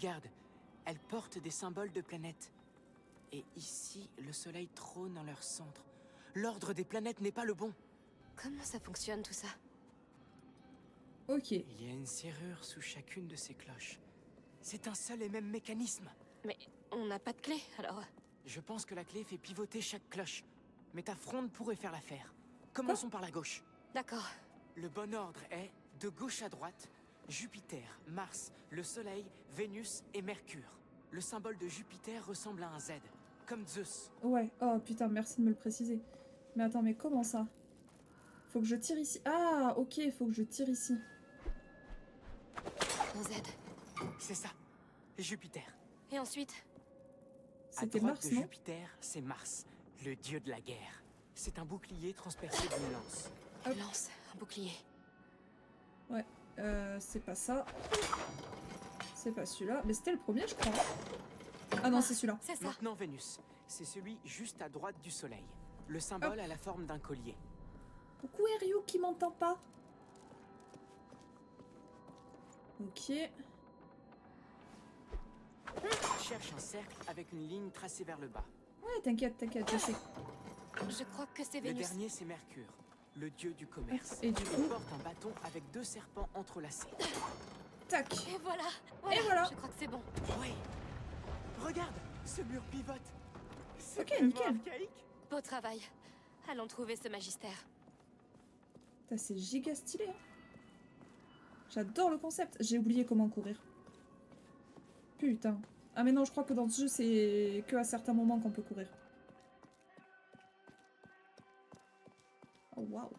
Garde, elles portent des symboles de planètes. Et ici, le soleil trône en leur centre. L'ordre des planètes n'est pas le bon. Comment ça fonctionne tout ça? Ok. Il y a une serrure sous chacune de ces cloches. C'est un seul et même mécanisme. Mais on n'a pas de clé, alors... Je pense que la clé fait pivoter chaque cloche. Mais ta fronde pourrait faire l'affaire. Commençons par la gauche. D'accord. Le bon ordre est, de gauche à droite, Jupiter, Mars, le Soleil, Vénus et Mercure. Le symbole de Jupiter ressemble à un Z, comme Zeus. Ouais. Oh putain, merci de me le préciser. Mais attends, mais comment ça? Faut que je tire ici. Ah, ok, faut que je tire ici. Un Z. C'est ça, Jupiter. Et ensuite? C'était À droite Mars, de non? Jupiter, c'est Mars, le dieu de la guerre. C'est un bouclier transpercé d'une lance. Une lance, un bouclier. Ouais. C'est pas ça. C'est pas celui-là. Mais c'était le premier, je crois. Ah non, c'est celui-là. C'est ça. Maintenant Vénus, c'est celui juste à droite du Soleil. Le symbole a la forme d'un collier. Coucou Ryu qui m'entend pas. Ok. Cherche un cercle avec une ligne tracée vers le bas. Ouais, t'inquiète, je sais. Je crois que c'est Le Vénus. dernier, c'est Mercure, le dieu du commerce. Et du Il coup, porte un bâton avec 2 serpents entrelacés. tac. Et voilà, Et voilà. Je crois que c'est bon. Oui. Regarde, ce mur pivote. C'est Ok, tellement nickel. archaïque. Beau travail. Allons trouver ce magistère. Putain, c'est giga stylé, hein. J'adore le concept. J'ai oublié comment courir. Putain. Ah mais non, je crois que dans ce jeu, c'est que à certains moments qu'on peut courir. Oh, waouh.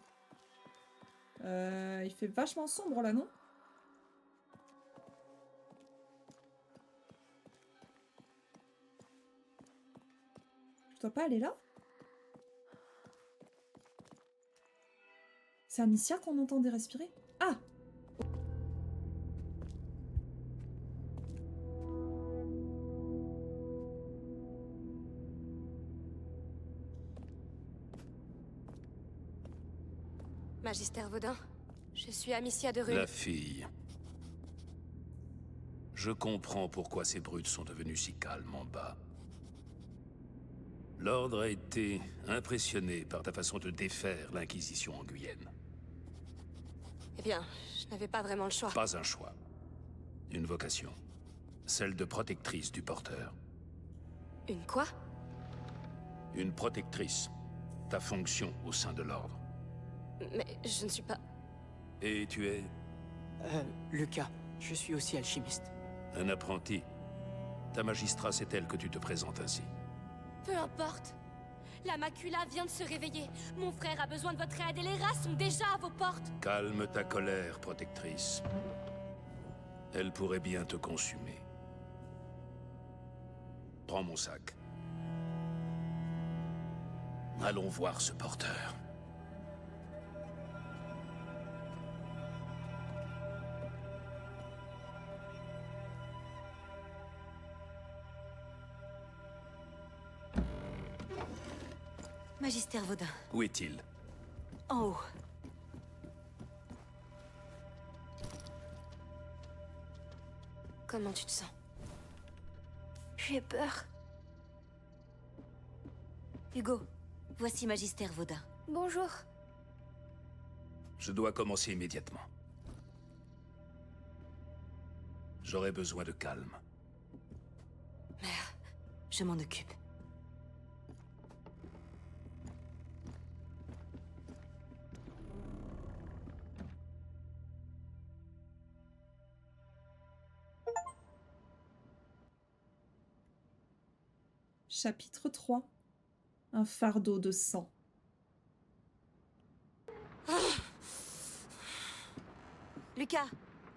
Il fait vachement sombre, là, non? Je dois pas aller là? C'est Amicia qu'on entendait respirer? Ah! Magistère Vaudin, je suis Amicia de Rune. La fille. Je comprends pourquoi ces brutes sont devenues si calmes en bas. L'Ordre a été impressionné par ta façon de défaire l'Inquisition en Guyenne. Eh bien, je n'avais pas vraiment le choix. Pas un choix. Une vocation. Celle de protectrice du porteur. Une quoi? Une protectrice. Ta fonction au sein de l'Ordre. Mais je ne suis pas... Et tu es Lucas, je suis aussi alchimiste. un apprenti. Ta magistrat, c'est elle que tu te présentes ainsi. Peu importe. La macula vient de se réveiller. Mon frère a besoin de votre aide et les rats sont déjà à vos portes. Calme ta colère, protectrice. Elle pourrait bien te consumer. Prends mon sac. Allons voir ce porteur. Magistère Vaudin, Où est-il? en haut. Comment tu te sens? J'ai peur. Hugo, voici Magistère Vaudin. Bonjour. Je dois commencer immédiatement. J'aurai besoin de calme. Mère, je m'en occupe. Chapitre 3. Un fardeau de sang. Lucas,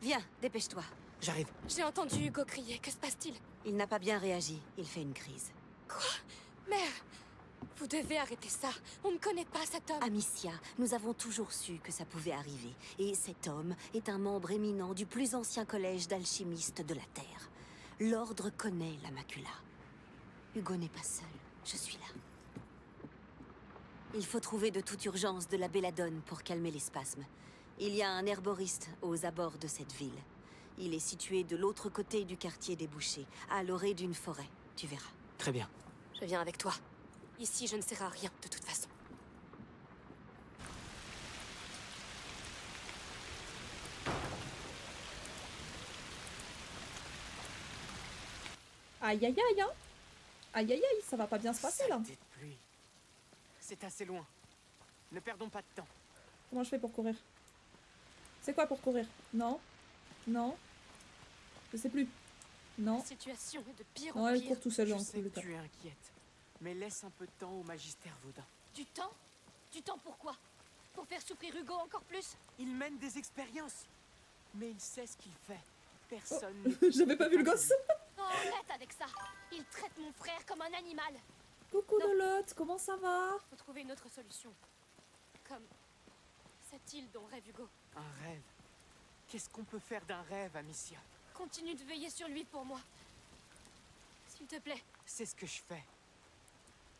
viens, dépêche-toi. J'arrive. J'ai entendu Hugo crier. Que se passe-t-il? Il n'a pas bien réagi, il fait une crise. Quoi? Mère! Vous devez arrêter ça. On ne connaît pas cet homme. Amicia, nous avons toujours su que ça pouvait arriver. Et cet homme est un membre éminent du plus ancien collège d'alchimistes de la Terre. L'Ordre connaît la macula. Hugo n'est pas seul, je suis là. Il faut trouver de toute urgence de la belladone pour calmer les spasmes. Il y a un herboriste aux abords de cette ville. Il est situé de l'autre côté du quartier des bouchers, à l'orée d'une forêt. Tu verras. Très bien. Je viens avec toi. Ici, je ne sers à rien, de toute façon. Aïe aïe aïe, hein. Aïe aïe aïe, ça va pas bien se passer là. Saleté de pluie. C'est assez loin. Ne perdons pas de temps. Comment je fais pour courir? C'est quoi pour courir? Non. Non. Je sais plus. Non. La situation est de pire Non, en elle pire. court tout seul Je dans sais tous les que cas. tu es inquiète, mais laisse un peu de temps au magistère Vaudin. Du temps? Du temps pourquoi? Pour faire souffrir Hugo encore plus? Il mène des expériences, mais il sait ce qu'il fait. Personne J'avais pas vu le gosse. Oh, arrête avec ça! Il traite mon frère comme un animal! Coucou Non. Lolotte, comment ça va? Faut trouver une autre solution. Comme cette île dont rêve Hugo. Un rêve. Qu'est-ce qu'on peut faire d'un rêve, Amicia? Continue de veiller sur lui pour moi. S'il te plaît. C'est ce que je fais.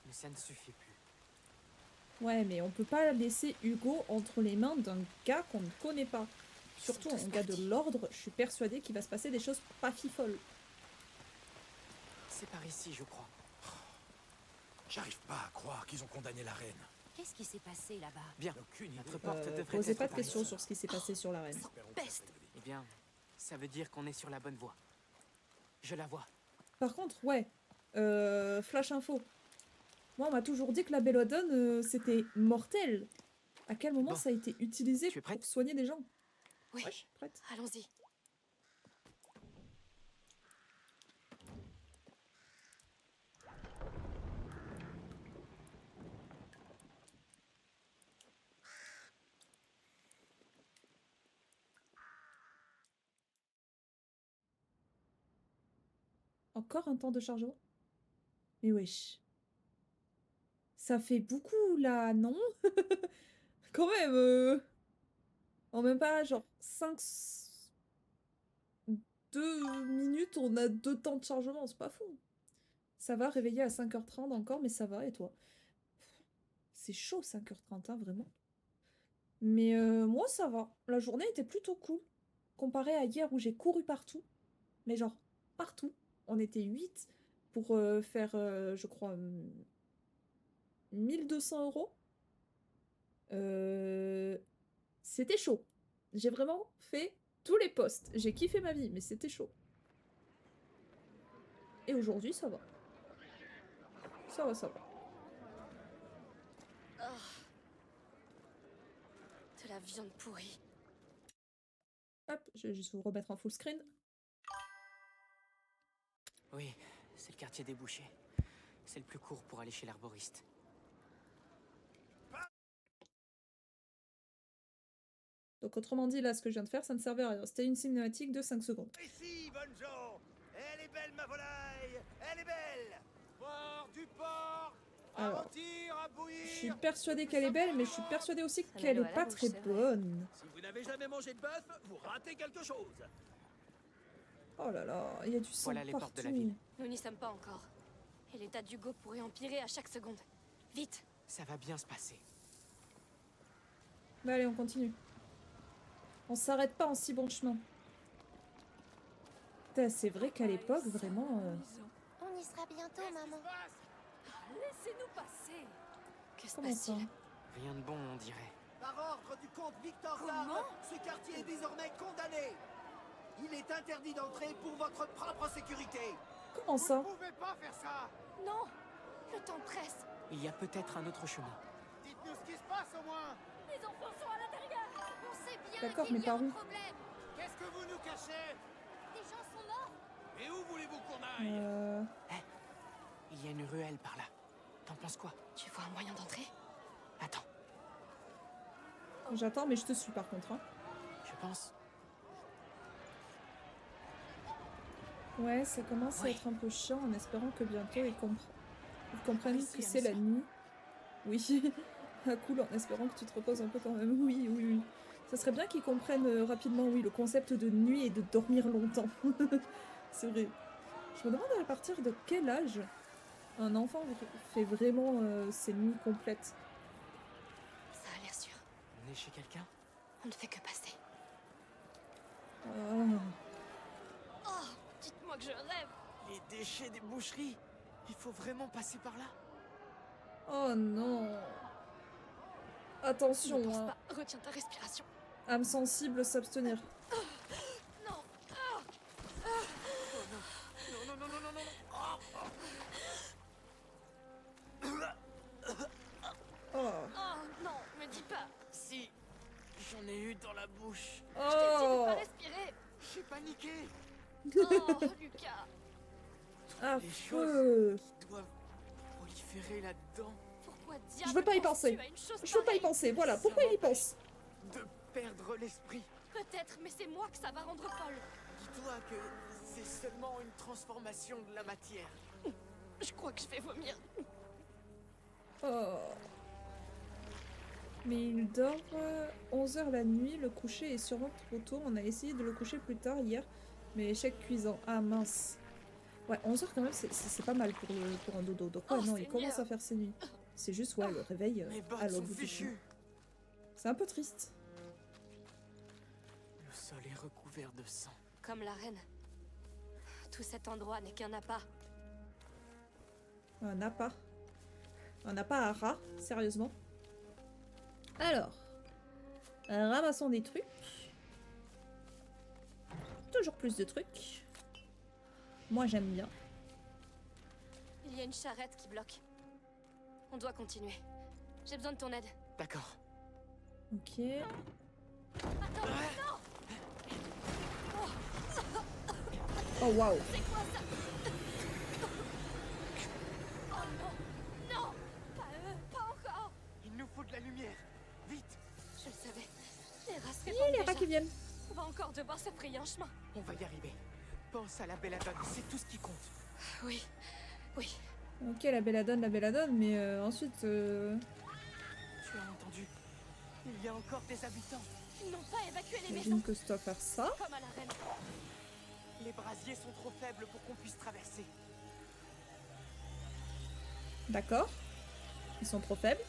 Mais ça ne suffit plus. Ouais, mais on peut pas laisser Hugo entre les mains d'un gars qu'on ne connaît pas. Surtout Ils sont un tous gars de partis. l'ordre, je suis persuadée qu'il va se passer des choses pas fifolles. C'est par ici, je crois. J'arrive pas à croire qu'ils ont condamné la reine. Qu'est-ce qui s'est passé là-bas? Bien. Aucune idée. Notre porte devrait Posez être pas de par questions ici. sur ce qui s'est passé sur la reine. Espérons que ça peste. soit révélé. Eh bien, ça veut dire qu'on est sur la bonne voie. Je la vois. Par contre, ouais, flash info. Moi, on m'a toujours dit que la belladone, c'était mortel. À quel moment Bon. ça a été utilisé Tu es prête? pour soigner des gens? Oui, Ouais, prête. allons-y. Encore un temps de chargement? Mais wesh. Ça fait beaucoup là, non? Quand même, en même pas, genre 2 minutes, on a 2 temps de chargement, c'est pas fou. Ça va, réveiller à 5h30 encore, mais ça va, et toi? C'est chaud 5h30, hein, vraiment. Mais moi, ça va. La journée était plutôt cool. Comparé à hier où j'ai couru partout. Mais genre, partout. On était 8 pour faire, je crois, 1200 €. C'était chaud. J'ai vraiment fait tous les postes. J'ai kiffé ma vie, mais c'était chaud. Et aujourd'hui, ça va. Ça va, ça va. De la viande pourrie. Hop, je vais juste vous remettre en full screen. Oui, c'est le quartier des bouchers. C'est le plus court pour aller chez l'herboriste. Donc autrement dit, là, ce que je viens de faire, ça ne servait à rien. C'était une cinématique de 5 secondes. Ici, bonnes gens. Elle est belle, ma volaille. Elle est belle. Port du port. À Alors, rôtir, à bouillir. Je suis persuadée qu'elle est belle, mais je suis persuadée aussi Ça qu'elle met l'eau est à pas la bouche, très c'est vrai. bonne. Si vous n'avez jamais mangé de bœuf, vous ratez quelque chose. Oh là là, il y a du sang Voilà les portes de la partout. ville. Nous n'y sommes pas encore. Et l'état d'Hugo pourrait empirer à chaque seconde. Vite! Ça va bien se passer. Bah allez, on continue. On s'arrête pas en si bon chemin. Putain, c'est vrai qu'à l'époque, vraiment... On y sera bientôt, maman. Laissez-nous passer! Que se Comment ça? passe-t-il? Rien de bon, on dirait. Par ordre du comte Victor Comment Zard, ce quartier est désormais condamné. Il est interdit d'entrer pour votre propre sécurité. Comment ça? pouvez pas faire ça. Non! Le temps presse! Il y a peut-être un autre chemin. Dites-nous ce qui se passe au moins. Les enfants sont à l'intérieur! On sait bien D'accord, qu'il mais y a par un où? problème. Qu'est-ce que vous nous cachez? Des gens sont morts. Et où voulez-vous qu'on aille? Il y a une ruelle par là. T'en penses quoi? Tu vois un moyen d'entrer? Attends, J'attends, mais je te suis par contre. Hein. je pense. Ouais, ça commence à Oui. être un peu chiant en espérant que bientôt ils comprennent Ici, que c'est la Amicia. nuit. Oui. Ah cool, en espérant que tu te reposes un peu quand même. Oui, oui, oui. Ça serait bien qu'ils comprennent rapidement, oui, le concept de nuit et de dormir longtemps. C'est vrai. Je me demande à partir de quel âge un enfant fait vraiment ses nuits complètes. Ça a l'air sûr. On est chez quelqu'un? On ne fait que passer. Ah. Oh, dites-moi que je rêve. Les déchets des boucheries. Il faut vraiment passer par là. Oh non. Ne Attention, pense hein. pas. Retiens ta respiration. Âme sensible, s'abstenir. Non. Non, non, non, non, non, non. Oh. Oh non, me dis pas. Si, j'en ai eu dans la bouche. Je t'ai dit de Oh. pas respirer. J'ai paniqué. Oh, Lucas. Affreux. Qui doivent proliférer là-dedans. Pourquoi Je diable veux pas y penses-tu penser. à une chose Je veux pas y pareille? penser, voilà. Pourquoi il y pense? De perdre l'esprit. Peut-être, mais c'est moi que ça va rendre folle. Dis-toi que c'est seulement une transformation de la matière. Je crois que je vais vomir. Oh. Mais il dort 11h la nuit, le coucher est sûrement trop tôt. On a essayé de le coucher plus tard hier, mais échec cuisant. Ah mince. Ouais, 11h quand même, c'est pas mal pour un dodo. Donc ouais, Oh, non, il Seigneur. commence à faire ses nuits. C'est juste, ouais, le réveil Mes bottes à sont l'autre bout du fichues. jour. C'est un peu triste. Le sol est recouvert de sang. Comme la reine. Tout cet endroit n'est qu'un appât. Un appât. Un appât à rat, sérieusement. Alors, ramassons des trucs. Toujours plus de trucs. Moi, j'aime bien. Il y a une charrette qui bloque. On doit continuer. J'ai besoin de ton aide. D'accord. Ok. Attends, non! Oh, waouh. C'est quoi ça? Oh non! Non! Pas eux, pas encore! Il nous faut de la lumière. Vite. Je le savais. Les rats se Il répandent y a pas déjà. qui viennent. On va encore devoir se frayer un chemin. On va y arriver. Pense à la belladone, c'est tout ce qui compte. Oui, oui. Ok, la belladone, mais ensuite... Tu as entendu? Il y a encore des habitants. Ils n'ont pas évacué les maisons. J'imagine que je dois faire ça. Comme à la reine. Les brasiers sont trop faibles pour qu'on puisse traverser. D'accord. Ils sont trop faibles.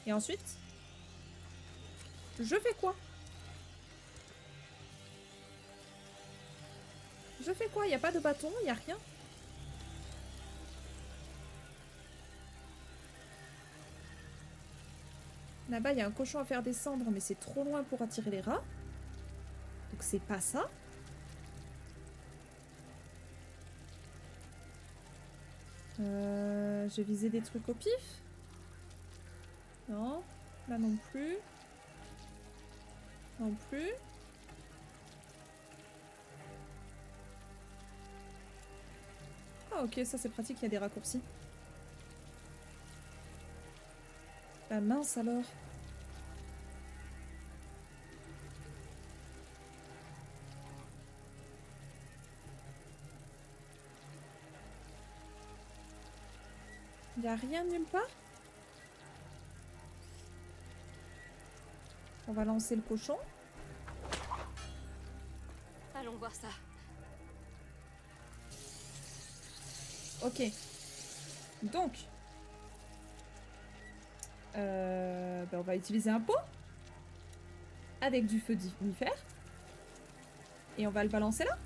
Et ensuite, je fais quoi? Je fais quoi? Il n'y a pas de bâton, il n'y a rien. Là-bas, il y a un cochon à faire descendre, mais c'est trop loin pour attirer les rats. Donc c'est pas ça. J'ai visé des trucs au pif. Non. Là non plus. Non plus. Ah ok, ça c'est pratique, il y a des raccourcis. Bah mince alors. Il n'y a rien nulle part? On va lancer le cochon. Allons voir ça. Ok. Donc. On va utiliser un pot. Avec du feu diffère. Et on va le balancer là.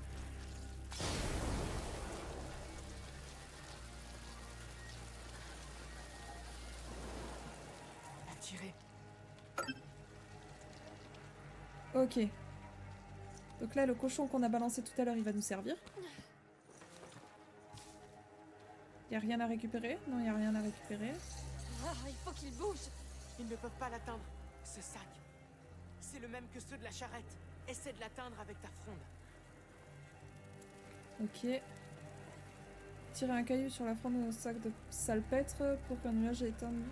Attiré. Ok. Donc là, le cochon qu'on a balancé tout à l'heure, il va nous servir. Y a rien à récupérer? Non, y a rien à récupérer. Ah, il faut qu'il bouge. Ils ne peuvent pas l'atteindre. Ce sac. C'est le même que ceux de la charrette. Essaie de l'atteindre avec ta fronde. Ok. Tirer un caillou sur la fronde d'un sac de salpêtre pour qu'un nuage éteigne.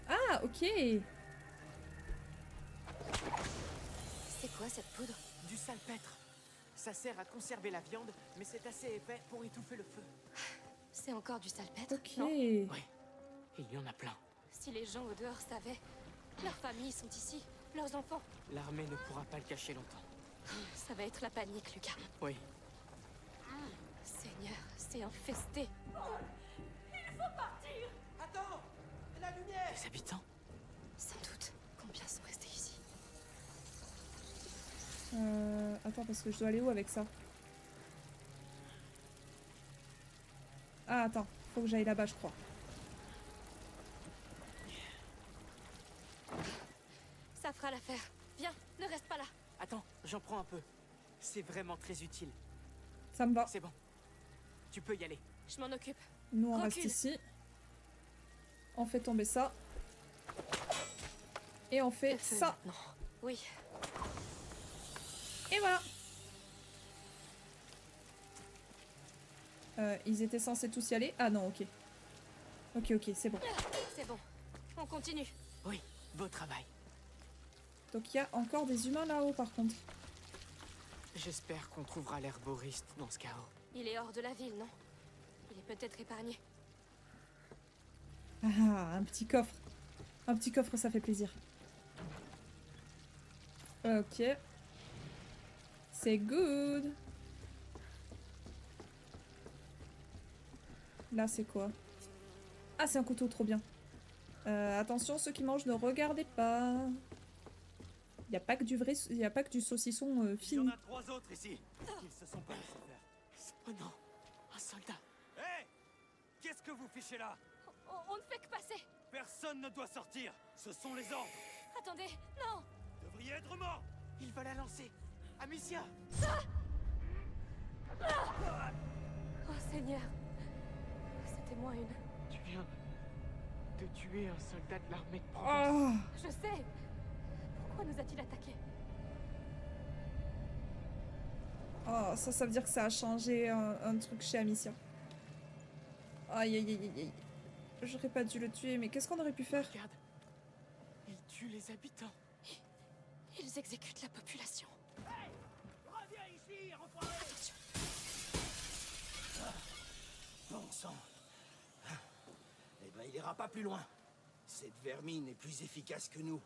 Ah, ok. C'est quoi cette poudre? Du salpêtre. Ça sert à conserver la viande, mais c'est assez épais pour étouffer le feu. C'est encore du salpêtre? Ok. Non. Oui. Il y en a plein. Si les gens au dehors savaient, leurs familles sont ici, leurs enfants. L'armée ne pourra pas le cacher longtemps. Ça va être la panique, Lucas. Oui. Seigneur, c'est infesté. Attends! La lumière! Les habitants? Sans doute. Combien sont restés ici? Attends, parce que je dois aller où avec ça? Attends, faut que j'aille là-bas, je crois. Ça fera l'affaire. Viens, ne reste pas là. Attends, j'en prends un peu. C'est vraiment très utile. Ça me va. C'est bon. Tu peux y aller. Je m'en occupe. Nous, on reste Recule. ici. On fait tomber ça. Et on fait Le feu, ça. maintenant. Oui. Et voilà. Ils étaient censés tous y aller. Ah non, ok. Ok, c'est bon. C'est bon. On continue. Oui, beau travail. Donc il y a encore des humains là-haut, par contre. J'espère qu'on trouvera l'herboriste dans ce chaos. Il est hors de la ville, non? Il est peut-être épargné. Ah, un petit coffre. Un petit coffre, ça fait plaisir. Ok. C'est good. Là, c'est quoi? Ah, c'est un couteau, trop bien. Attention, ceux qui mangent, ne regardez pas. Il n'y a pas que du vrai, il y a pas que du saucisson Il y fini. en a 3 autres ici. Ils se sont pas laissés faire. Oh non, un soldat. Hé! Qu'est-ce que vous fichez là? On ne fait que passer. Personne ne doit sortir. Ce sont les ordres. Attendez, non. Vous devriez être mort. Il va la lancer. Amicia! Oh Seigneur. C'était moi une. Tu viens de tuer un soldat de l'armée de Provence. Ah, Je sais. Pourquoi nous a-t-il attaqués? oh, ça veut dire que ça a changé un truc chez Amicia. Aïe, aïe, aïe, aïe. J'aurais pas dû le tuer, mais qu'est-ce qu'on aurait pu faire? Regarde. Il tue les habitants. Ils exécutent la population. Reviens ici, enfoiré. Attention. Bon sang. Eh ben, il ira pas plus loin. Cette vermine est plus efficace que nous.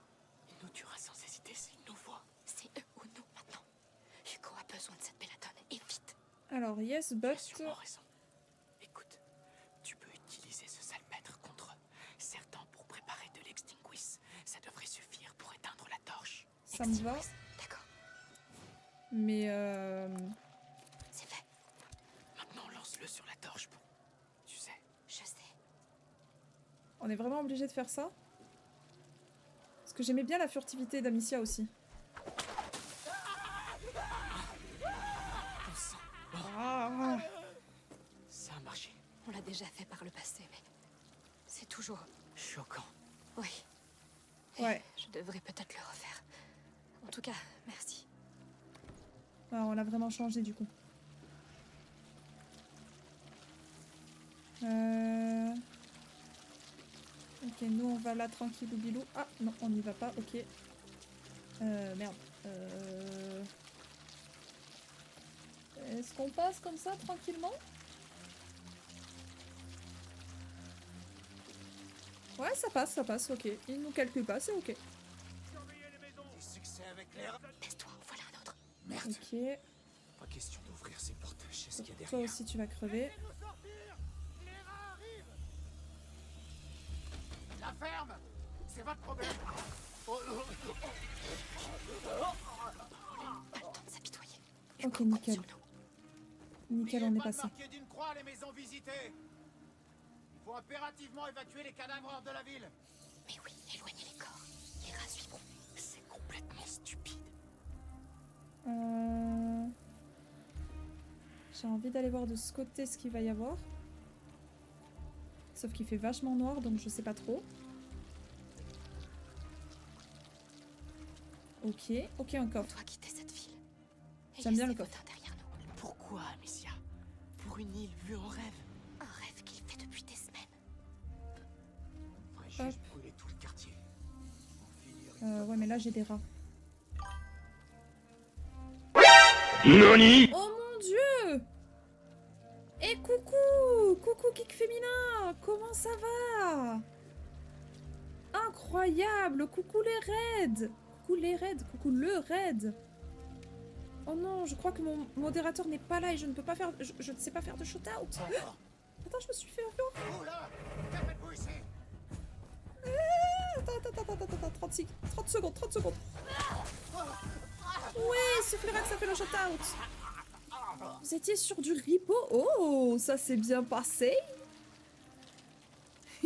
Il nous tuera sans hésiter s'il nous voit. C'est eux ou nous maintenant. Hugo a besoin de cette belladone et vite. Alors, yes, Tu as but... sûrement raison. Écoute, tu peux utiliser ce salpêtre contre certains pour préparer de l'extinguis. Ça devrait suffire pour éteindre la torche. Ça me va, D'accord, mais c'est fait. Maintenant, lance-le sur la torche pour... Tu sais, Je sais. on est vraiment obligé de faire ça? Parce que j'aimais bien la furtivité d'Amicia aussi. on sent. Ah, Ça a marché. On l'a déjà fait par le passé, mais c'est toujours... Choquant. Oui. Et ouais, je devrais peut-être le refaire. En tout cas, merci. ah, on l'a vraiment changé du coup. Ok, nous on va là tranquillou bilou. Ah non, on n'y va pas, ok. Merde. Est-ce qu'on passe comme ça tranquillement? Ouais, ça passe, ok. Il nous calcule pas, c'est ok. Surveillez les maisons. Du succès avec l'air. Laisse-toi, voilà un autre. Merde. Ok. Pas question d'ouvrir ces portes. Je sais ce qu'il y a Toi derrière. aussi tu vas crever. Laissez-nous sortir. Les rats arrivent. La ferme. C'est votre problème. Pas le temps de s'apitoyer. Ok, Hugo compte nickel. sur nous. Nickel, on est passé. marqué d'une croix les maisons visitées. Il faut impérativement évacuer les cadavres hors de la ville. Mais oui, éloignez les corps. Les rats suivront. C'est complètement stupide. J'ai envie d'aller voir de ce côté ce qu'il va y avoir. Sauf qu'il fait vachement noir, donc je sais pas trop. Ok, ok, un On coffre. doit quitter cette ville. Et J'aime bien laisser le Vaudin derrière nous. Pourquoi, Amicia? Pour une île vue en rêve? Un rêve qu'il fait depuis des semaines. Faudrait Hop. juste brûler tout le quartier. En finir une Ouais, mais là j'ai des rats. Nani? Oh mon dieu! Et coucou! Coucou Geek Féminin! Comment ça va? Incroyable! Coucou les raids! Coucou les raids! Coucou le raid! Oh non, je crois que mon modérateur n'est pas là et je ne peux pas faire... Je ne sais pas faire de shootout! Attends, je me suis fait avoir! Oh là! Que faites-vous ici? Attends, 30 secondes, 30 secondes! Ouais, c'est Flora que ça fait le shootout! Vous étiez sur du repo? Oh, ça s'est bien passé!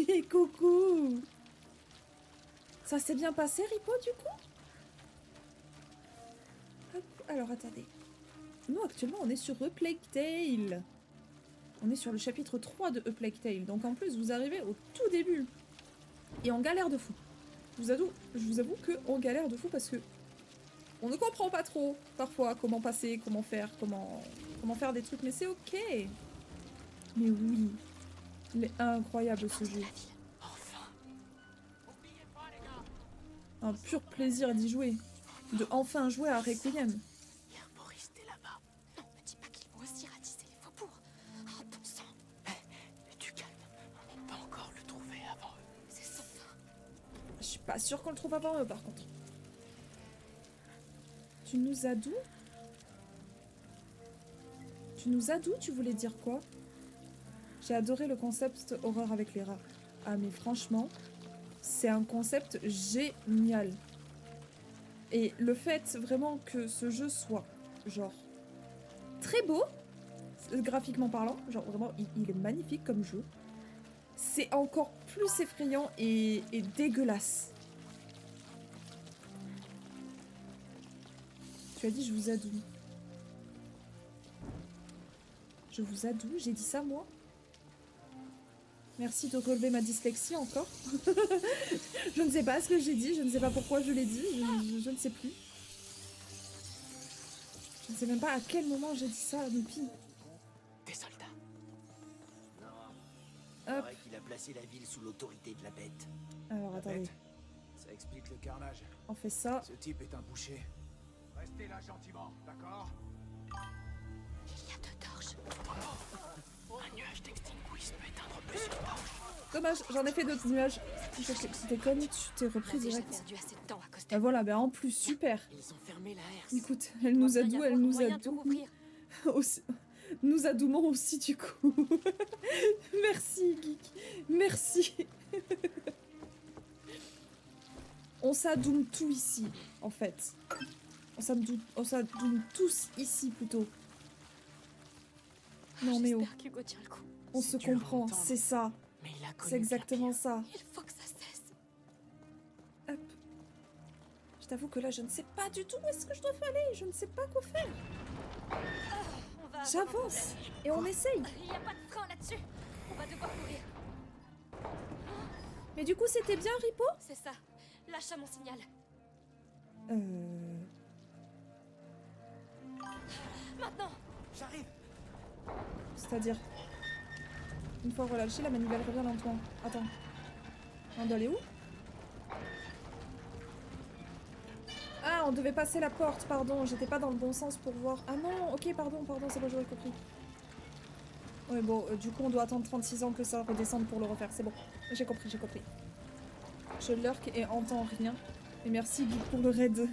Oui, coucou. Ça s'est bien passé, Ripo, du coup? Hop, alors, attendez. Nous, actuellement, on est sur A Plague Tale. On est sur le chapitre 3 de A Plague Tale. Donc, en plus, vous arrivez au tout début. Et on galère de fou. Je vous avoue qu'on galère de fou parce que on ne comprend pas trop, parfois, comment passer, comment faire des trucs. Mais c'est ok. Mais oui. Il est incroyable, ce jeu. Enfin. Un pur plaisir d'y jouer. De enfin jouer à Requiem. L'herboriste est là-bas. Non, ne dis pas qu'ils vont aussi ratisser les faubourgs. Oh, bon sang. Du calme. On peut encore le trouver avant eux. C'est sans fin. Je suis pas sûre qu'on le trouve avant eux, par contre. Tu nous as d'où? Tu nous as d'où? Tu voulais dire quoi? J'ai adoré le concept horreur avec les rats. Ah mais franchement, c'est un concept génial. Et le fait vraiment que ce jeu soit, genre, très beau, graphiquement parlant, genre vraiment, il est magnifique comme jeu. C'est encore plus effrayant et dégueulasse. Tu as dit je vous adoue. Je vous adoue, j'ai dit ça moi? Merci de relever ma dyslexie encore. Je ne sais pas ce que j'ai dit, je ne sais pas pourquoi je l'ai dit, je ne sais plus. Je ne sais même pas à quel moment j'ai dit ça à Noupi. Des soldats. Non. Hop. C'est vrai qu'il a placé la ville sous l'autorité de la bête. Alors attendez, Bête. Ça explique le carnage. on fait ça. Ce type est un boucher. Restez là gentiment, d'accord? Il y a 2 torches. Un nuage d'extinguisme peut éteindre plusieurs torches. Dommage, j'en ai fait d'autres nuages. C'était comme tu t'es On a repris déjà direct. perdu assez de temps à cause de... Bah voilà, bah en plus, super. Ils ont fermé la herse. Écoute, elle nous adoue, elle nous moyen de adoue. rouvrir. Aussi- Nous adoumons aussi du coup. Merci Geek, merci. On s'adoum tout ici, en fait. On s'adoum tous ici plutôt. Non mais oh, J'espère qu'Hugo tient le coup. on C'est se dur à comprend, entendre. c'est ça. Mais il a connu C'est exactement bien ça. Il faut que ça cesse. Hop. Je t'avoue que là, je ne sais pas du tout où est-ce que je dois aller. Je ne sais pas quoi faire. On va... J'avance et on essaye. Il n'y a pas de frein là-dessus. On va devoir courir. Mais du coup, c'était bien, Ripo? C'est ça. Lâche à mon signal. Maintenant. J'arrive. C'est-à-dire... Une fois relâché, la manivelle revient lentement. Attends. On doit aller où? Ah, on devait passer la porte, pardon. J'étais pas dans le bon sens pour voir... Ah non, ok, pardon, c'est bon, j'aurais compris. Ouais, bon, du coup, on doit attendre 36 ans que ça redescende pour le refaire. C'est bon. J'ai compris. Je lurk et entends rien. Et merci Guy pour le raid.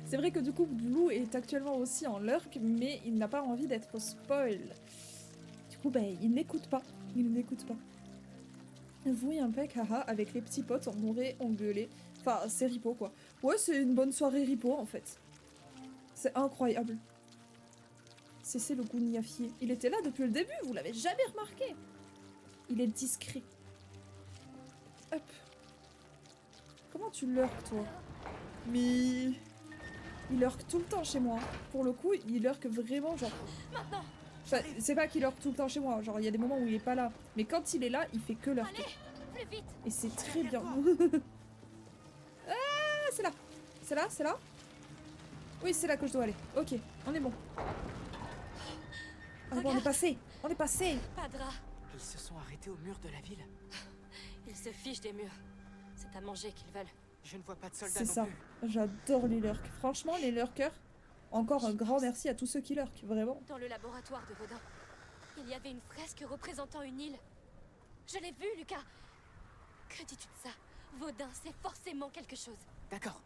C'est vrai que du coup, Blue est actuellement aussi en lurk, mais il n'a pas envie d'être spoil. Du coup, ben, il n'écoute pas. Vous et un pec, haha, avec les petits potes, on aurait engueulé. Enfin, c'est Ripo, quoi. Ouais, c'est une bonne soirée Ripo, en fait. C'est incroyable. C'est le gougnafier. Il était là depuis le début, vous l'avez jamais remarqué. Il est discret. Hop. Comment tu lurques, toi? Mais... Il lurque tout le temps chez moi. Pour le coup, il lurque vraiment, genre... Maintenant. Enfin, c'est pas qu'il lurque tout le temps chez moi. Genre, il y a des moments où il est pas là. Mais quand il est là, il fait que lurker. Allez, plus vite. Et c'est très bien. Ah, c'est là. C'est là? Oui, c'est là que je dois aller. Ok, on est bon. Ah bon, on est passé. Pas de rats. Ils se sont arrêtés au mur de la ville. Ils se fichent des murs. C'est à manger qu'ils veulent. Je ne vois pas de soldats C'est non ça. plus. J'adore les lurks. Franchement, les lurkers, encore un grand merci à tous ceux qui lurkent, vraiment. Dans le laboratoire de Vaudin, il y avait une fresque représentant une île. Je l'ai vue, Lucas. Que dis-tu de ça? Vaudin, c'est forcément quelque chose. D'accord.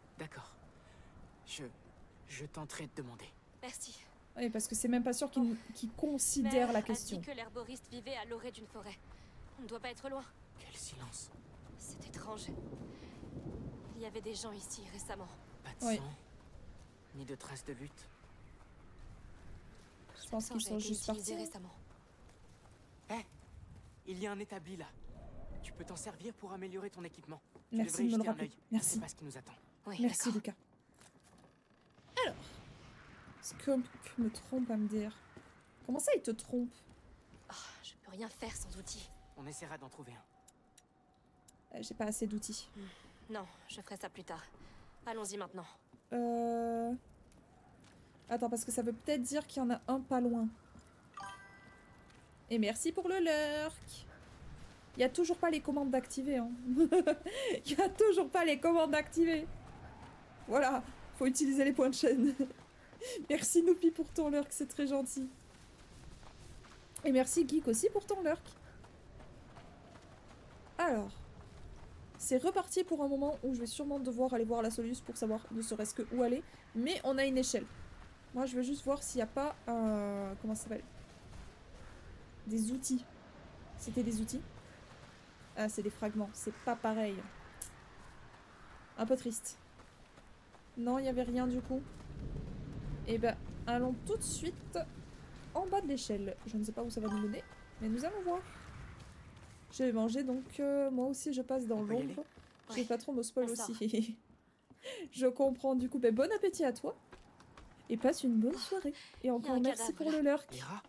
Je tenterai de demander. Merci. Oui, parce que c'est même pas sûr qu'ils considèrent Mère la a question. dit que l'herboriste vivait à l'orée d'une forêt. On ne doit pas être loin. Quel silence. C'est étrange. Il y avait des gens ici récemment. Pas de Oui. sang. Ni de traces de lutte. Je pense qu'ils sont juste partis. récemment. Il y a un établi là. Tu peux t'en servir pour améliorer ton équipement. Tu Merci devrais de me le jeter un rappeler. œil. Merci. C'est pas ce qui nous attend. Oui, Merci d'accord. Lucas. Alors, est-ce que je me trompe à me dire? Comment ça il te trompe? Oh, je peux rien faire sans outils. On essaiera d'en trouver un. J'ai pas assez d'outils. Non, je ferai ça plus tard. Allons-y maintenant. Attends, parce que ça veut peut-être dire qu'il y en a un pas loin. Et merci pour le lurk. Il y a toujours pas les commandes d'activer. Hein. Il y a toujours pas les commandes d'activer. Voilà, faut utiliser les points de chaîne. Merci Noupi pour ton lurk, c'est très gentil. Et merci Geek aussi pour ton lurk. Alors, c'est reparti pour un moment où je vais sûrement devoir aller voir la Solus pour savoir ne serait-ce que où aller. Mais on a une échelle. Moi, je veux juste voir s'il n'y a pas un... Comment ça s'appelle? Des outils. C'était des outils? Ah, c'est des fragments. C'est pas pareil. Un peu triste. Non, il n'y avait rien du coup. Eh ben, allons tout de suite en bas de l'échelle. Je ne sais pas où ça va nous mener, mais nous allons voir. J'ai mangé, donc moi aussi je passe dans On peut y aller? l'ombre. Ouais, J'ai pas trop me spoil on sort. aussi. Je comprends du coup. Ben, bon appétit à toi. Et passe une bonne soirée. Et encore un merci cadavre, pour là. le lurk. Les rats?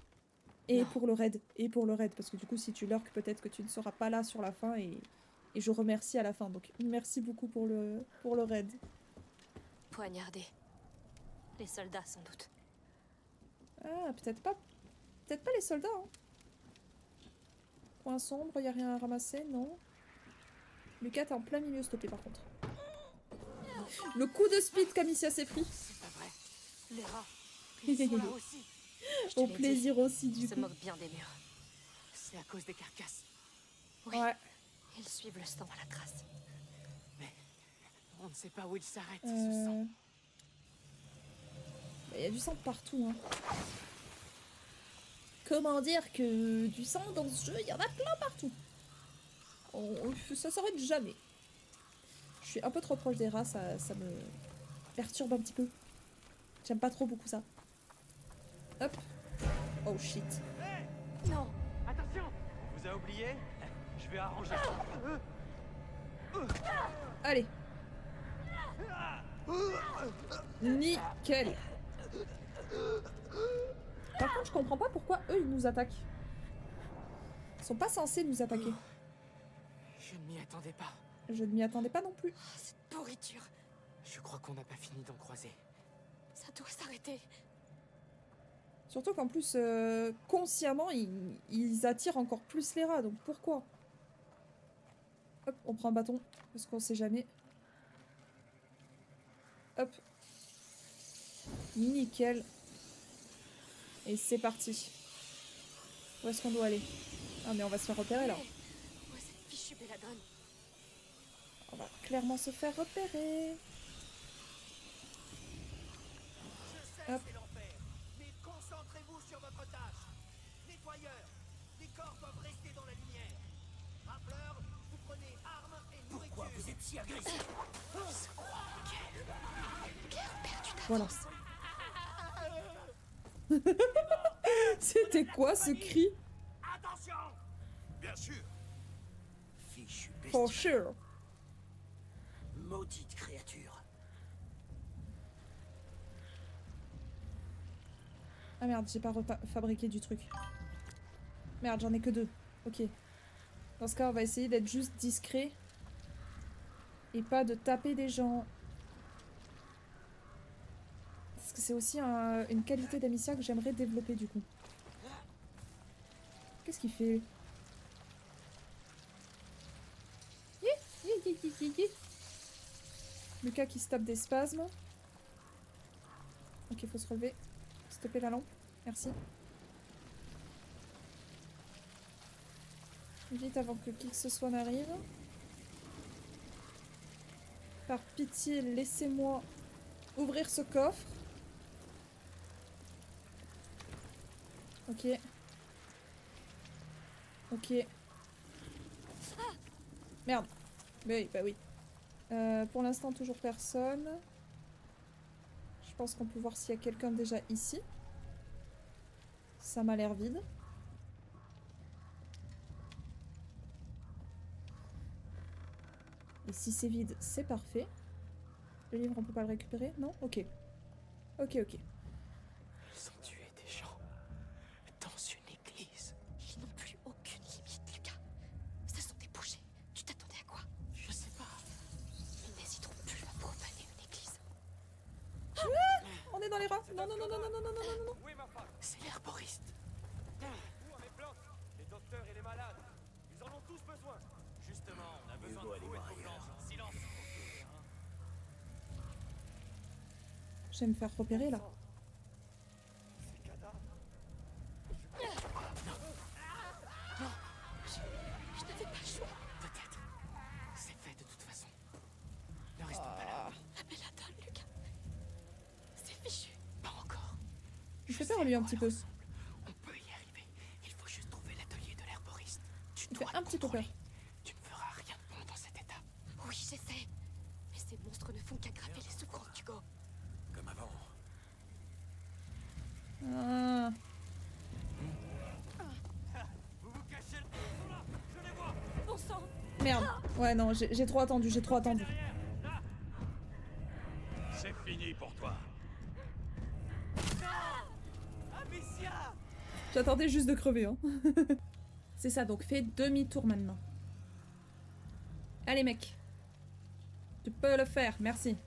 Et Non. pour le raid. Et pour le raid. Parce que du coup, si tu lurk, peut-être que tu ne seras pas là sur la fin. Et je remercie à la fin. Donc merci beaucoup pour le raid. Poignardé. Les soldats, sans doute. Ah, peut-être pas. Peut-être pas les soldats. Hein. Coin sombre, y a rien à ramasser, non. Lucas, t'es en plein milieu stoppé par contre. Le coup de speed qu'Amicia s'est pris. C'est pas vrai. Les rats. Ils sont là aussi. Je te Au l'ai dit, plaisir aussi, Ils du se coup. moquent bien des murs. C'est à cause des carcasses. Oui, Ouais. ils suivent le sang à la trace. On ne sait pas où il s'arrête, ce sang. Il y a du sang partout. Hein. Comment dire que du sang dans ce jeu, il y en a plein partout. Ça s'arrête jamais. Je suis un peu trop proche des rats, ça me perturbe un petit peu. J'aime pas trop beaucoup ça. Hop. Oh shit. Non, Attention! On vous a oublié? Je vais arranger ça. Allez. Nickel. Par contre, je comprends pas pourquoi eux, ils nous attaquent. Ils sont pas censés nous attaquer. Je ne m'y attendais pas. Je ne m'y attendais pas non plus. cette pourriture. Je crois qu'on n'a pas fini d'en croiser. Ça doit s'arrêter. Surtout qu'en plus, consciemment, ils attirent encore plus les rats. Donc pourquoi? Hop, on prend un bâton. Parce qu'on sait jamais. Hop. Nickel. Et c'est parti. Où est-ce qu'on doit aller? Ah mais on va se faire repérer là. Où est cette fichue belladone? On va clairement se faire repérer. Je sais, Hop. c'est l'enfer. Mais concentrez-vous sur votre tâche. Nettoyeur, les corps doivent rester dans la lumière. Rappeleur, vous prenez armes et nourriture. Pourquoi vous êtes si agressif? Voilà. C'était quoi ce cri? Attention! Bien sûr. Fichu For bestie. sure. Maudite créature. Ah merde, j'ai pas fabriqué du truc. Merde, j'en ai que 2. Ok. Dans ce cas, on va essayer d'être juste discret. Et pas de taper des gens. Parce que c'est aussi une qualité d'Amicia que j'aimerais développer du coup. Qu'est-ce qu'il fait? Lucas qui se tape des spasmes. Ok, faut se relever. Stopper la lampe. Merci. Vite avant que qui que ce soit n'arrive. Par pitié, laissez-moi ouvrir ce coffre. Ok. Ok. Merde. Oui, bah oui. Pour l'instant, toujours personne. Je pense qu'on peut voir s'il y a quelqu'un déjà ici. Ça m'a l'air vide. Et si c'est vide, c'est parfait. Le livre, on peut pas le récupérer? Non? Ok. Ok, ok. Ils ont tué des gens dans une église. Ils n'ont plus aucune limite, Lucas. Ce sont des bouchers. Tu t'attendais à quoi? Je sais pas. Ils n'hésiteront plus à profaner une église. On est dans les rats! Non, non, non, non, non, non, non, non, non, non! Où est ma femme? C'est l'herboriste. Où à mes plantes? Les docteurs et les malades. Ils en ont tous besoin. Justement, on a besoin de vous et de vos plantes. Silence. Je vais me faire repérer là. Ces cadavres. Je n'avais pas le choix. Peut-être. C'est fait de toute façon. Ne restons pas là. La belladone, Lucas. C'est fichu. Pas encore. Il Je fait peur sais lui à un quoi petit elle peu. ressemble. On peut y arriver. Il faut juste trouver l'atelier de l'herboriste. Tu Il dois fait un le petit peu peur. contrôler. Tu ne feras rien de bon dans cet état. Oui, j'essaie. Mais ces monstres ne font qu'aggraver les souffrances d'Hugo. Comme avant. Ah. Vous vous cachez le... Là, je les vois. Bon sang. Merde. Ouais, non, j'ai trop attendu, j'ai trop attendu. Derrière. Là. C'est fini pour toi. Amicia. J'attendais juste de crever, hein. C'est ça, donc fais demi-tour maintenant. Allez, mec. Tu peux le faire, merci.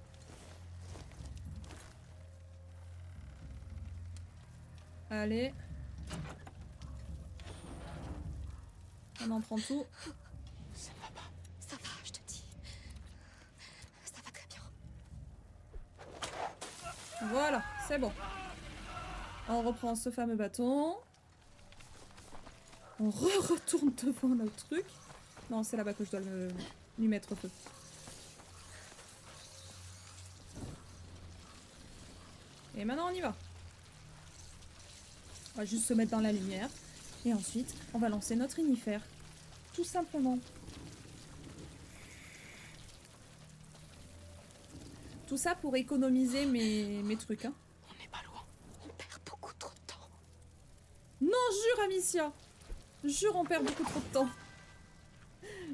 Allez. On en prend tout. Ça ne va pas. Ça va, je te dis. Ça va très bien. Voilà, c'est bon. On reprend ce fameux bâton. On retourne devant notre truc. Non, c'est là-bas que je dois lui mettre feu. Et maintenant, on y va. On va juste se mettre dans la lumière. Et ensuite, on va lancer notre inifère. Tout simplement. Tout ça pour économiser mes trucs, hein. On n'est pas loin. On perd beaucoup trop de temps. Non, jure, Amicia! Jure, on perd beaucoup trop de temps.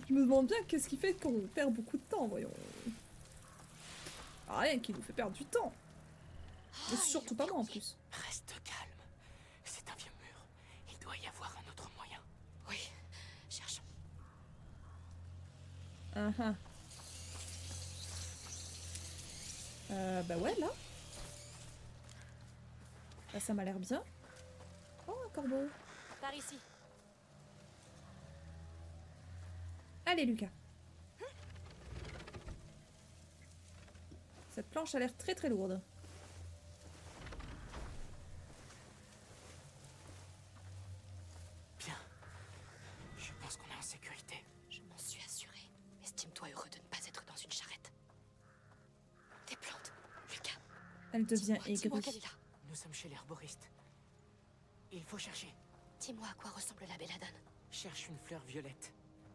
Je me demande bien qu'est-ce qui fait qu'on perd beaucoup de temps, voyons. Ah, rien qui nous fait perdre du temps. Et surtout pas moi en plus. Reste calme. C'est un vieux mur. Il doit y avoir un autre moyen. Oui, cherchons. Bah ouais, là. Là, ça m'a l'air bien. Oh, un corbeau. Par ici. Allez, Lucas. Cette planche a l'air très très lourde. Bien. Je pense qu'on est en sécurité. Je m'en suis assurée. Estime-toi heureux de ne pas être dans une charrette. Des plantes, Lucas. Elle devient Dis-moi qu'elle aigrie. est là. Nous sommes chez l'herboriste. Il faut chercher. Dis-moi à quoi ressemble la belladone. Cherche une fleur violette,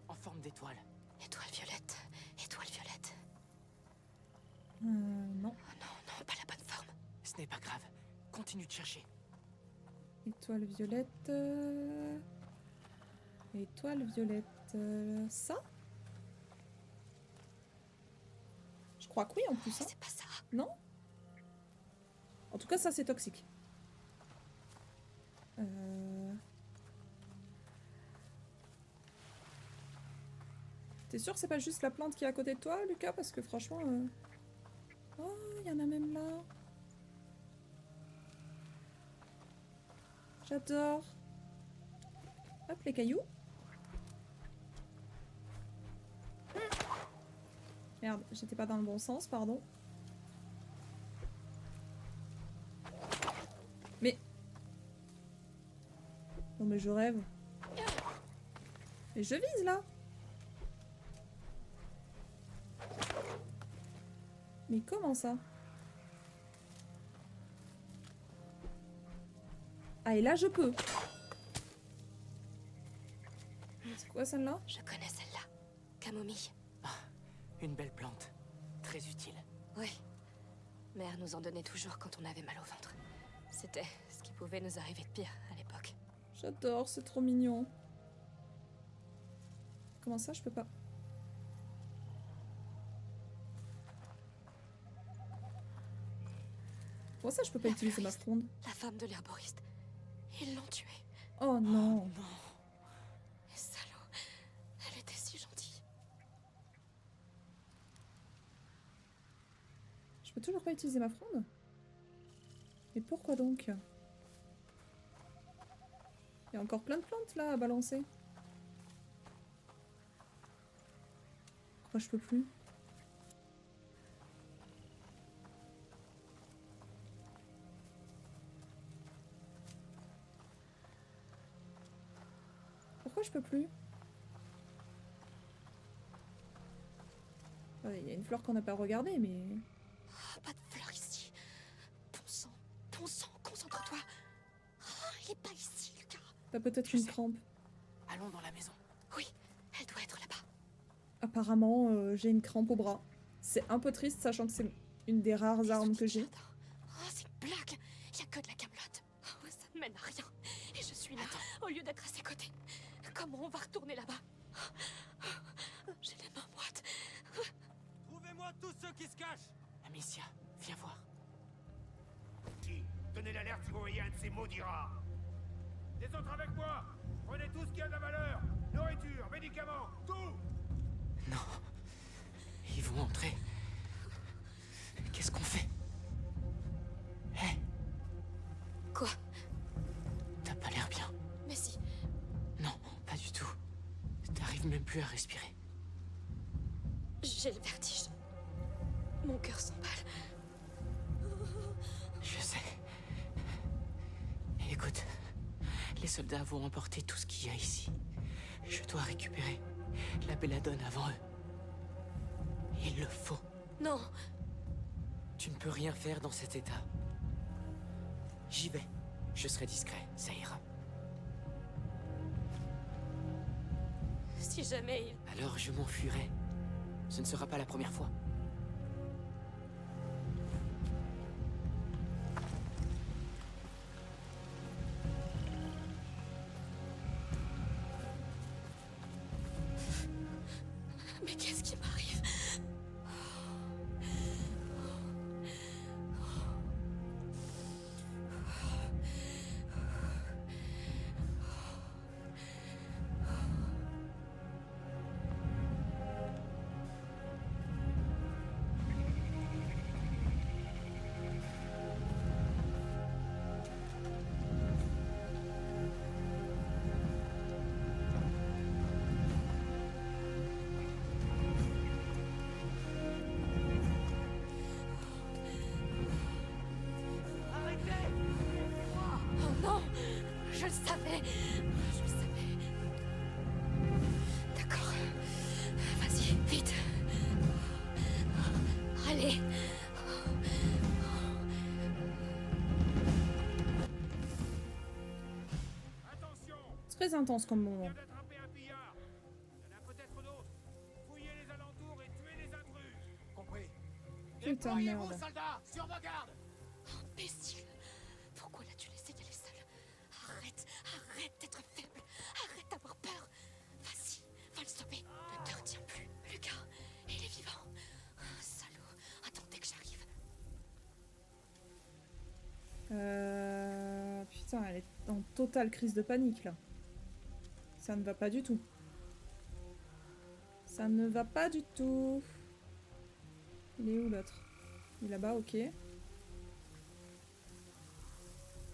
en forme d'étoile. Étoile violette, étoile violette. Non. Oh non, non, pas la bonne forme. Ce n'est pas grave. Continue de chercher. Étoile violette. Étoile violette. Ça? Je crois que oui en plus. Hein. C'est pas ça. Non? En tout cas, ça c'est toxique. T'es sûr que c'est pas juste la plante qui est à côté de toi, Lucas? Parce que franchement... Oh, il y en a même là. J'adore. Hop, les cailloux. Merde, j'étais pas dans le bon sens, pardon. Mais... Non mais je rêve. Mais je vise là. Mais comment ça? Ah et là je peux. C'est quoi celle-là? Je connais celle-là. Camomille. Une belle plante. Très utile. Oui. Mère nous en donnait toujours quand on avait mal au ventre. C'était ce qui pouvait nous arriver de pire à l'époque. J'adore, c'est trop mignon. Comment ça, je peux pas? Comment ça, je peux pas La utiliser ma fleuriste. fronde? La femme de l'herboriste. Ils l'ont tuée. Oh non. Et salaud. Elle était si gentille. Je peux toujours pas utiliser ma fronde? Mais pourquoi donc? Il y a encore plein de plantes là à balancer. Pourquoi je peux plus? Pourquoi je peux plus? Ah, il y a une fleur qu'on n'a pas regardée, mais... Ah, pas de fleurs ici. Bon sang, concentre-toi. Ah, il est pas ici, Lucas. T'as peut-être Je une sais. crampe. Allons dans la maison. Oui, elle doit être là-bas. Apparemment, j'ai une crampe au bras. C'est un peu triste, sachant que c'est une des rares Les armes outils que de j'ai. jardin. Oh, c'est une blague. Il y a que de la camelote. Oh, ça ne mène à rien. Et je suis là, au lieu d'être à ses côtés. Comment on va retourner là-bas? J'ai les mains moites. Trouvez-moi tous ceux qui se cachent. Amicia, viens voir. Qui? Donnez l'alerte si vous voyez un de ces maudits rats. Les autres avec moi. Prenez tout ce qui a de la valeur. Nourriture, médicaments, tout. Non. Ils vont entrer. Qu'est-ce qu'on fait? Hé, Quoi? t'as pas l'air bien. Mais si. Non, pas du tout. T'arrives même plus à respirer. J'ai le vertige. Mon cœur s'emballe. Je sais. Écoute, les soldats vont emporter tout ce qu'il y a ici. Je dois récupérer la belladone avant eux. Il le faut. Non, Tu ne peux rien faire dans cet état. J'y vais. Je serai discret, ça ira. si jamais il... Alors je m'enfuirai. Ce ne sera pas la première fois. Mais qu'est-ce qui m'arrive? Oh non! Je le savais! Je le savais. D'accord. Vas-y, vite. Allez. Attention. Très intense comme moment. Vient d'attraper un pillard. Il y en a peut-être d'autres. Fouillez les alentours et tuez les intrus. Compris. Putain de merde. soldats, sur vos gardes. Imbécile! Pourquoi l'as-tu laissé y aller seul? Arrête d'être faible! Arrête d'avoir peur! Vas-y, va le sauver! Ne te retiens plus! Lucas, il est vivant! Salaud! Attendez que j'arrive! Putain, elle est en totale crise de panique là. Ça ne va pas du tout. Ça ne va pas du tout. Il est où l'autre? Il est là-bas, ok.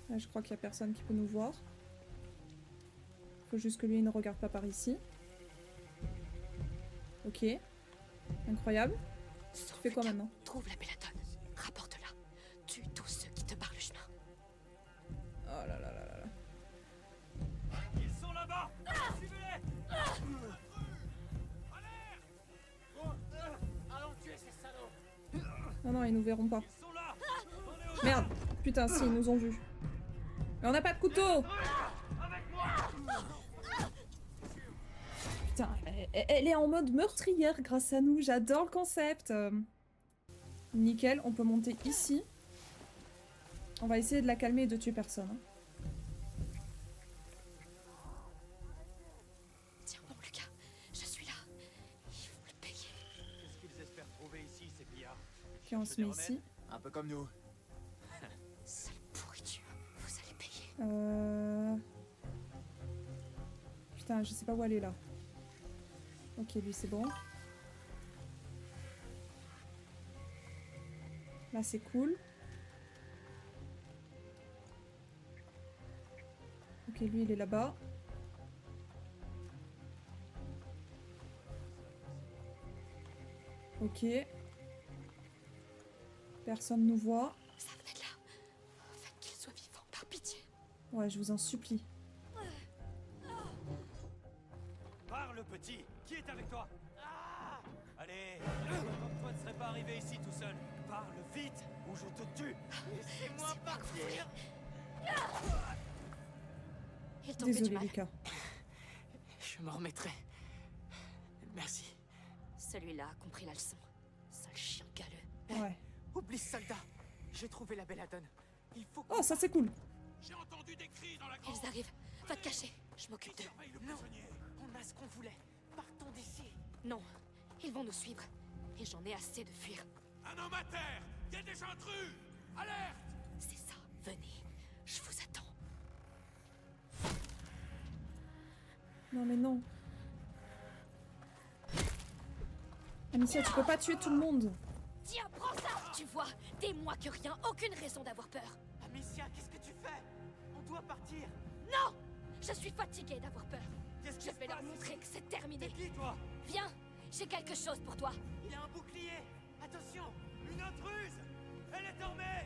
Là, je crois qu'il n'y a personne qui peut nous voir. Faut juste que lui il ne regarde pas par ici. Ok. Incroyable. Tu fais quoi maintenant? Trouve la belladone. Rapporte-la. Tue tous ceux qui te barrent le chemin. Oh là là là là là. Ils sont là-bas. Suivez-les. Allons tuer ces salauds. Non, non, ils nous verront pas. Ils sont là. On est au... Merde. Putain, si, ils nous ont vus. Mais on n'a pas de couteau. Putain, elle est en mode meurtrière grâce à nous. J'adore le concept. Nickel, on peut monter ici. On va essayer de la calmer et de tuer personne. Hein. Tiens bon, Lucas. Je suis là. Il faut le payer. Qu'est-ce qu'ils espèrent trouver ici, ces pillards? Ok, on se met ici. Un peu comme nous. Putain, je sais pas où aller là. Ok, lui c'est bon. Là c'est cool. Ok, lui il est là-bas. Ok. Personne nous voit. Ça venait de là. Faites qu'il soit vivant, par pitié. Ouais, je vous en supplie. Parle, petit. Qui est avec toi? Allez, comme toi ne serais pas arrivé ici tout seul. Parle vite, ou je te tue. Laissez-moi partir. Il t'en fait du Désolé, mal. Lucas. Je m'en remettrai. Merci. Celui-là a compris la leçon. Sale chien galeux. Ouais. Oublie ce soldat. J'ai trouvé la belladone. Il faut Oh, ça c'est cool. J'ai entendu des cris dans la grande. Ils arrivent. Va te cacher. Je m'occupe d'eux. Surveille le Non, prisonnier. on a ce qu'on voulait. Partons d'ici. Non. Ils vont nous suivre. Et j'en ai assez de fuir. Un homme à terre. Il y a des intrus. Alerte. C'est ça. Venez. Je vous attends. Non mais non. Amicia, tu peux pas tuer tout le monde. Tiens, prends ça. Tu vois, des mois que rien, aucune raison d'avoir peur. Amicia, qu'est-ce que tu fais? On doit partir. Non. Je suis fatiguée d'avoir peur. Qu'est-ce Je vais leur montrer que c'est terminé. Qui, toi? Viens. J'ai quelque chose pour toi. Il a un bouclier. Attention. Une intruse. Elle est armée.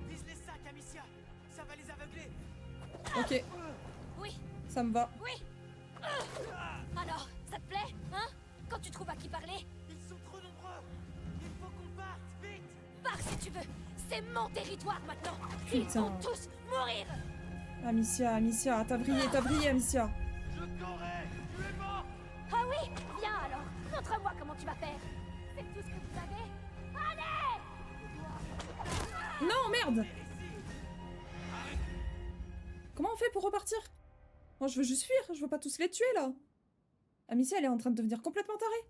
Vise les sacs, Amicia. Ça va les aveugler. Ok, Oui, ça me va. oui. Alors, ça te plaît, hein? Quand tu trouves à qui parler, Ils sont trop nombreux. Il faut qu'on parte. Vite. pars si tu veux. C'est mon territoire maintenant. Ils Putain. vont tous mourir. Amicia, t'as brillé, Amicia. Je t'aurai. Tu es mort. Ah oui, viens alors. Montre-moi comment tu vas faire. C'est tout ce que vous savez. Allez! Non, merde. Comment on fait pour repartir? Moi, je veux juste fuir, je veux pas tous les tuer, là. Amicia, elle est en train de devenir complètement tarée.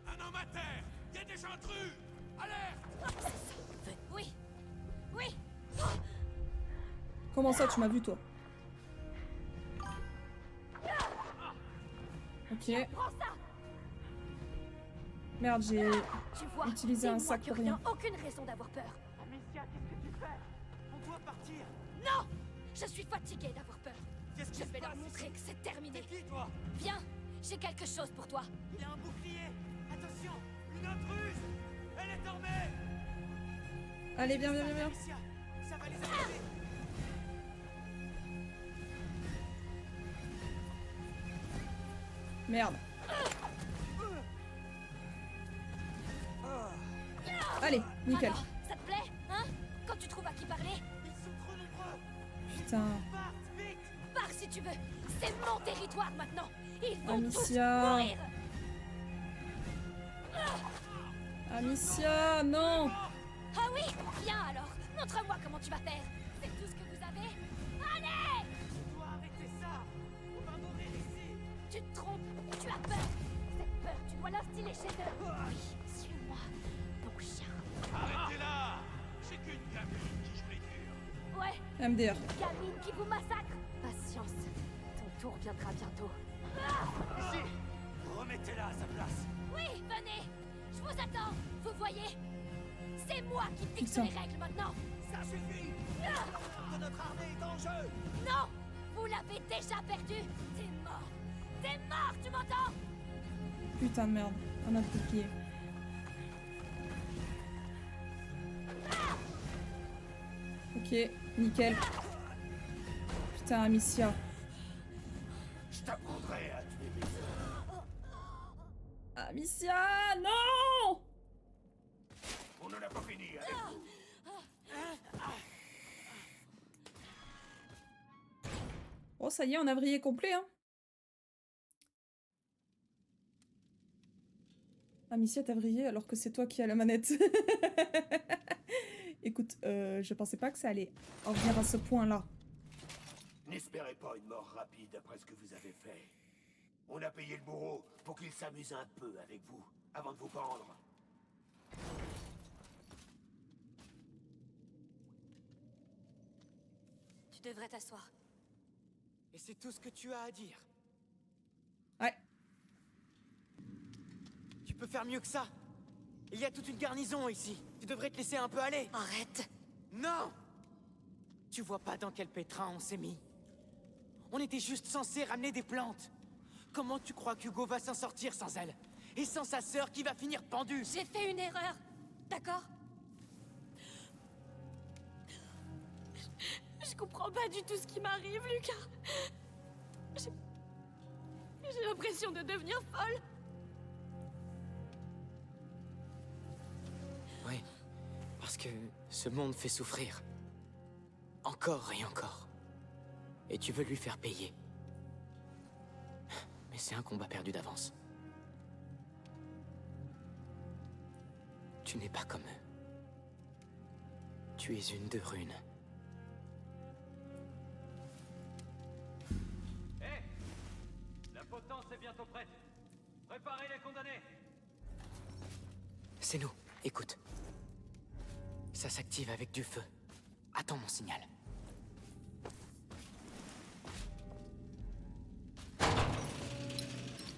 Un homme à terre. Il y a des intrus. Alerte. Oui, oui. Comment ça, tu m'as vu, toi? Ok. Prends ça. Merde, j'ai Tu vois, utilisé des un mois sac que pour rien. aucune raison d'avoir peur. Amicia, qu'est-ce que tu fais? On doit partir. Non! Je suis fatiguée d'avoir peur. Qu'est-ce Je vais leur montrer que c'est terminé. Qui, toi? Viens, j'ai quelque chose pour toi. Il a un bouclier. Attention. Une intruse. Elle est armée. Allez, viens. Amicia, ça va les aveugler. Merde. Allez, nickel. Alors, ça te plaît, hein? Quand tu trouves à qui parler, Ils sont trop nombreux. Putain. Parte, vite. pars si tu veux. C'est mon territoire maintenant. Ils vont Amicia. tous mourir. Amicia, non. Ah oui, viens alors. Montre-moi comment tu vas faire. C'est tout ce que vous avez. Allez! Tu dois arrêter ça. On va mourir ici. Tu te trompes. Tu as peur. Cette peur, tu dois l'instiller chez eux. Oui, suis-moi, bon chien. Arrêtez-la. C'est qu'une gamine qui joue les durs. Ouais, MDR. gamine qui vous massacre. Patience. Ton tour viendra bientôt. Ici. Remettez-la à sa place. Oui, venez. Je vous attends. Vous voyez? C'est moi qui fixe Putain. les règles maintenant. Ça suffit. Que notre armée est en jeu. Non! Vous l'avez déjà perdu. T'es mort. T'es mort, tu m'entends? Putain de merde. Un autre bouclier. Ok, nickel. Putain, Amicia. Je t'apprendrai à tuer mes hommes. Amicia, non! On n'en a pas fini avec vous. Oh, ça y est, on a vrillé complet, hein. Amicia, t'as vrillé alors que c'est toi qui as la manette. Écoute, je pensais pas que ça allait en venir à ce point-là. N'espérez pas une mort rapide après ce que vous avez fait. On a payé le bourreau pour qu'il s'amuse un peu avec vous, avant de vous pendre. Tu devrais t'asseoir. Et c'est tout ce que tu as à dire. Ouais. Tu peux faire mieux que ça. Il y a toute une garnison ici. Tu devrais te laisser un peu aller. Arrête. Non! Tu vois pas dans quel pétrin on s'est mis? On était juste censé ramener des plantes. Comment tu crois qu'Hugo va s'en sortir sans elle? Et sans sa sœur qui va finir pendue? J'ai fait une erreur. D'accord? Je comprends pas du tout ce qui m'arrive, Lucas. J'ai l'impression de devenir folle. Oui, parce que ce monde fait souffrir. Encore et encore. Et tu veux lui faire payer. Mais c'est un combat perdu d'avance. Tu n'es pas comme eux. Tu es une de Rune. Hé! La potence est bientôt prête. Préparez les condamnés. C'est nous. Écoute. Ça s'active avec du feu. Attends mon signal.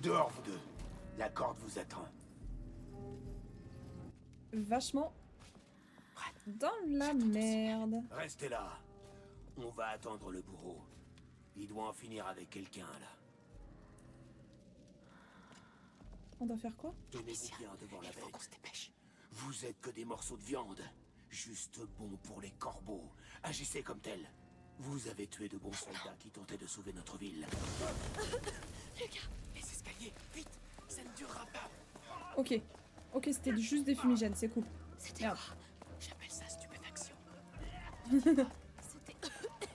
Dehors, vous deux. La corde vous attend. Vachement dans la merde. Restez là. On va attendre le bourreau. Il doit en finir avec quelqu'un, là. On doit faire quoi? Tenez-vous bien devant la Il faut qu'on bête. se dépêche. Vous êtes que des morceaux de viande. Juste bons pour les corbeaux. Agissez comme tel. Vous avez tué de bons soldats qui tentaient de sauver notre ville. Les escaliers, vite! Ça ne durera pas. Ok. Ok, c'était juste des fumigènes, c'est cool. C'était Merde. quoi? J'appelle ça stupéfaction. C'était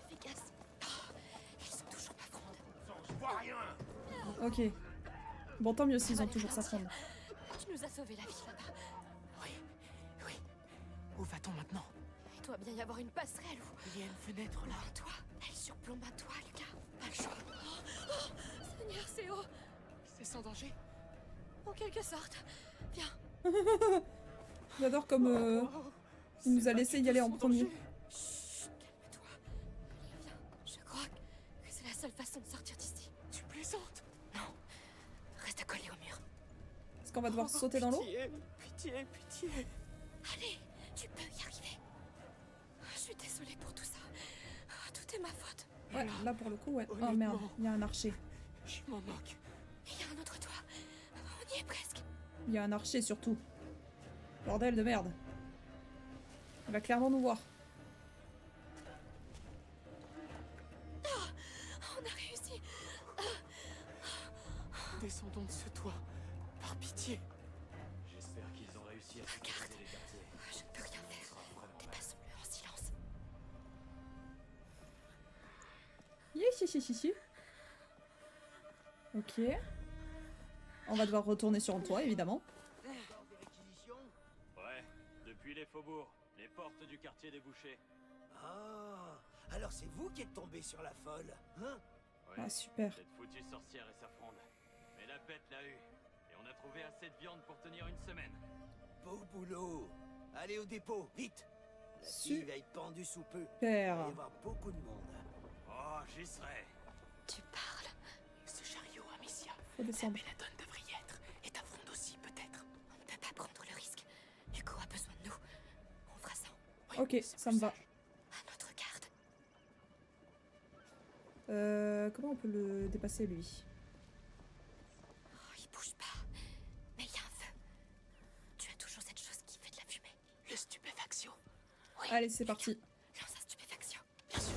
efficace. Oh, ils sont toujours pas frondes. Je vois rien. Ok. Bon, tant mieux s'ils ont toujours sa fronde. Tu nous as sauvé la vie là-bas. Oui, oui. Où va-t-on maintenant? Il doit bien y avoir une passerelle ou Il y a une fenêtre là. un toit. Elle surplombe un toit, Lucas. Pas le choix. Oh, Seigneur, c'est haut. C'est sans danger? En quelque sorte. Viens. J'adore comme il nous a laissé y aller en premier. Calme-toi. Allez, viens. Je crois que c'est la seule façon de sortir d'ici. Tu plaisantes? Non. Reste collé au mur. Est-ce qu'on va devoir sauter dans l'eau? Pitié, pitié, pitié. Allez, tu peux y arriver. Je suis désolée pour tout ça. Tout est ma faute. Ouais, là pour le coup, ouais. Oh Honnêtement. merde, il y a un archer. Je m'en moque. Il y a un autre toit. On y est presque. Il y a un archer surtout. Bordel de merde. Il va clairement nous voir. On a réussi. Descendons de ce toit. Par pitié. J'espère qu'ils ont réussi à Regarde. sécuriser les quartiers. Je ne peux rien faire. Ça sera vraiment Dépassons-le en silence. Hi. Ok. On va devoir retourner sur le toit, évidemment. Ouais, depuis les faubourgs, les portes du quartier débouchées. Ah, alors c'est vous qui êtes tombé sur la folle, hein? Ouais, Ah, super. cette foutue sorcière et sa fronde. Mais la bête l'a eu. Et on a trouvé assez de viande pour tenir une semaine. Beau boulot. Allez au dépôt, vite. La fille va être pendue sous peu. Il va y avoir beaucoup de monde. Oh, j'y serai. Tu parles. Ce chariot, Amicia. Faut descendre. La belladone devrait y être. Et ta fronde aussi, peut-être. On ne peut pas prendre le risque. Hugo a besoin de nous. On fera ça. Oui, Ok, c'est ça plus me va. sage. À notre garde. Comment on peut le dépasser, lui? Oh, il bouge pas. Mais il y a un feu. Tu as toujours cette chose qui fait de la fumée. Le stupéfaction. Oui. Allez, c'est parti. Lance la stupéfaction. Bien sûr.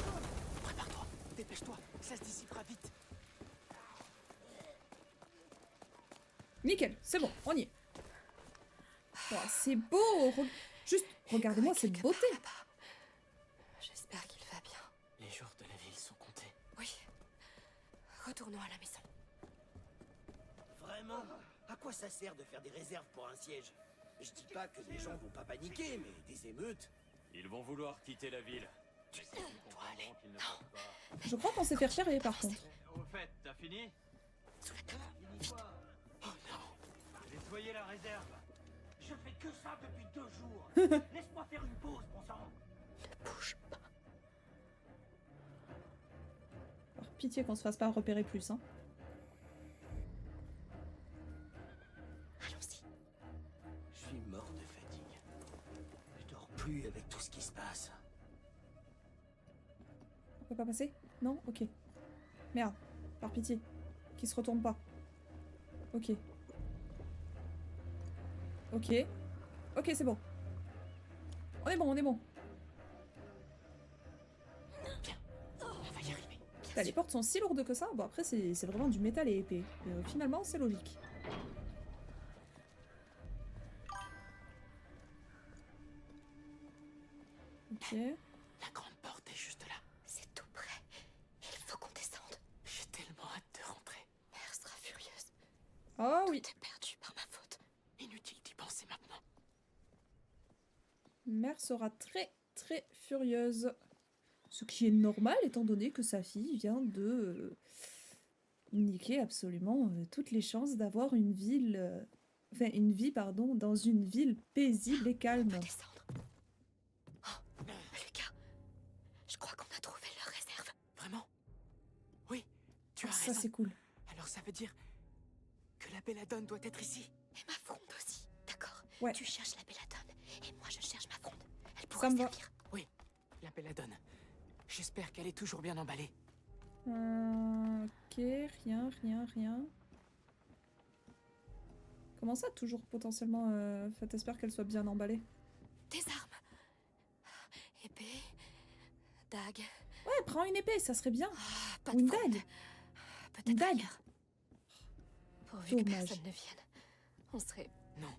Prépare-toi. Dépêche-toi. Ça se dissipera vite. Nickel, c'est bon, on y est. Oh, c'est beau. Juste, regardez-moi cette Quelque beauté. part là-bas. J'espère qu'il va bien. Les jours de la ville sont comptés. Oui. Retournons à la maison. Vraiment? À quoi ça sert de faire des réserves pour un siège? Je dis pas que les gens vont pas paniquer, mais des émeutes. Ils vont vouloir quitter la ville. Mais quand ils comprendront qu'ils ne peuvent pas. Je crois qu'on s'est fait repérer par contre. Au fait, t'as fini? Sous la table. Vite. Oh non. Nettoyez la réserve. Je fais que ça depuis 2 jours. Laisse-moi faire une pause, bon sang. Ne bouge pas. pitié qu'on se fasse pas repérer plus, hein. Allons-y. Je suis mort de fatigue. Je dors plus avec tout ce qui se passe. On peut pas passer? Non? Ok. Merde. Par pitié. Qu'il se retourne pas. Ok. Ok. Ok, c'est bon. On est bon, on est bon. On va y arriver. Putain, les portes sont si lourdes que ça. Bon, après, c'est vraiment du métal et épais. Finalement, c'est logique. Ok. La grande porte est juste là. C'est tout près. Il faut qu'on descende. J'ai tellement hâte de rentrer. Mère sera furieuse. Oh oui. Tout est perdu par ma faute. Inutile d'y penser maintenant. Mère sera très très furieuse. Ce qui est normal étant donné que sa fille vient de niquer absolument toutes les chances d'avoir une ville... Enfin, une vie, pardon, dans une ville paisible et calme. On peut descendre. Oh, Lucas, je crois qu'on a trouvé leur réserve. Vraiment? Oui, tu as Ça, raison. c'est cool. Alors ça veut dire que la belladone doit être ici. Et ma fronde aussi, d'accord? Ouais. Tu cherches la belladone, et moi je cherche ma fronde. Elle Ça pourrait me va. servir. Oui, la belladone. J'espère qu'elle est toujours bien emballée. Ok, rien. Comment ça, toujours potentiellement... Enfin, t'espères qu'elle soit bien emballée? Des armes. Épée. Dague. Ouais, prends une épée, ça serait bien. Pas Ou de une fronde. dague. Une Peut-être dague. ailleurs. Pourvu que Dommage. personne ne vienne. On serait... Non,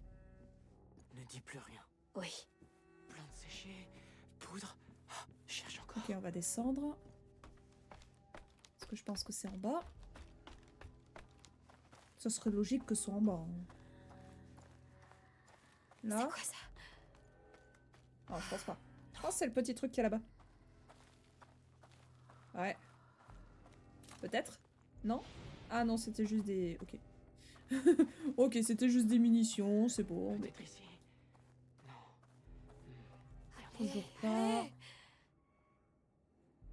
ne dis plus rien. Oui. Plantes séchées, poudre. Ah, cherche encore. Ok, on va descendre. Parce que je pense que c'est en bas. Ça serait logique que ce soit en bas. Hein. C'est Là. quoi ça? Non, je pense pas. Je pense que c'est le petit truc qu'il y a là-bas. Ouais. Peut-être? Non? Ah non, c'était juste des... Ok. Ok, c'était juste des munitions, c'est bon. Mais Peut-être ici. Non. toujours pas. Hé,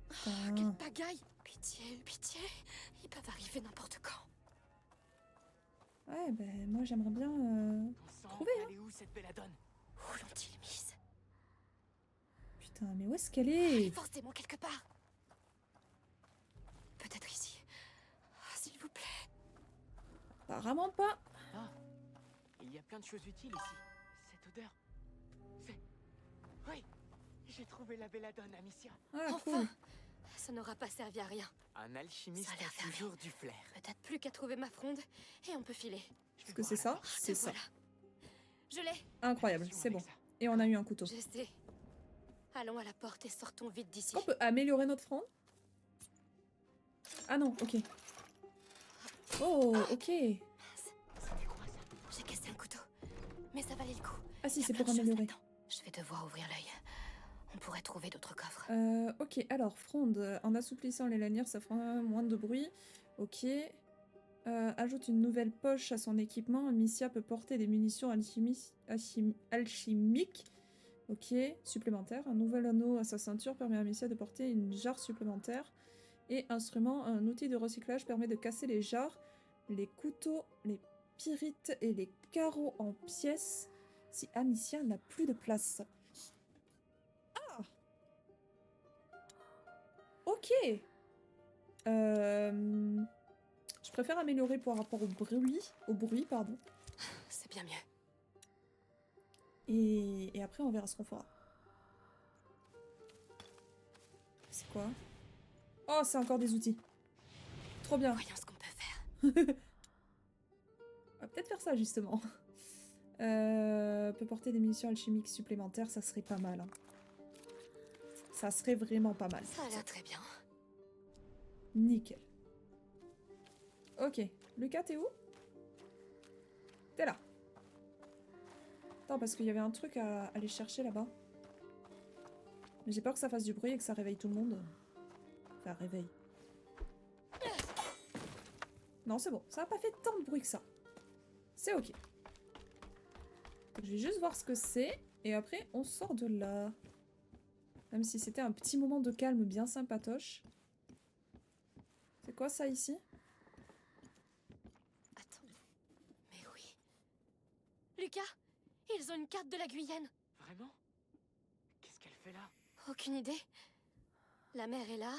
Putain. quelle pagaille! Pitié, pitié. Ils peuvent arriver n'importe quand. Ouais, ben moi j'aimerais bien... Bon sang, Trouver, hein. elle est où cette belladone? Où l'ont-ils mise? Putain, mais où est-ce qu'elle est? Forcément quelque part. Peut-être ici. Ah, s'il vous plaît. Apparemment pas. Ah, il y a plein de choses utiles ici. Cette odeur. C'est... Oui, j'ai trouvé la belladone, Amicia. Ah, Enfin, cool. ça n'aura pas servi à rien. Un alchimiste Ça a l'air a fermé. toujours du flair. Peut-être plus qu'à trouver ma fronde et on peut filer. Est-ce que c'est ça? C'est Te ça. voilà. Je l'ai. Incroyable, c'est bon. Et on a eu un couteau. Je sais. Allons à la porte et sortons vite d'ici. On peut améliorer notre front? Ah non, ok. Oh, ok. Mince. C'était quoi ça? J'ai cassé un couteau. Mais ça valait le coup. Ah si, Il y a c'est plein pour de choses améliorer. là-dedans. Je vais devoir ouvrir l'œil. On pourrait trouver d'autres coffres. Ok, alors, fronde. En assouplissant les lanières, ça fera moins de bruit. Ok. Ajoute une nouvelle poche à son équipement. Amicia peut porter des munitions alchimiques. Ok, supplémentaire. Un nouvel anneau à sa ceinture permet à Amicia de porter une jarre supplémentaire. Et instrument, un outil de recyclage permet de casser les jarres, les couteaux, les pyrites et les carreaux en pièces si Amicia n'a plus de place. Ah! Ok! Je préfère améliorer par rapport au bruit, pardon. C'est bien mieux. Et après, on verra ce qu'on fera. C'est quoi? Oh, c'est encore des outils. Trop bien. Voyons ce qu'on peut faire. On va peut-être faire ça, justement. Peut porter des munitions alchimiques supplémentaires, ça serait pas mal. Hein. Ça serait vraiment pas mal. Ça a l'air très bien. Nickel. Ok. Lucas, t'es où? T'es là. Attends, parce qu'il y avait un truc à aller chercher là-bas. Mais j'ai peur que ça fasse du bruit et que ça réveille tout le monde. Enfin, réveille. Non, c'est bon. Ça n'a pas fait tant de bruit que ça. C'est ok. Donc, je vais juste voir ce que c'est. Et après, on sort de là. Même si c'était un petit moment de calme bien sympatoche. quoi ça ici? Attends. Mais oui. Lucas, ils ont une carte de la Guyenne. Vraiment? Qu'est-ce qu'elle fait là? Aucune idée. La mer est là.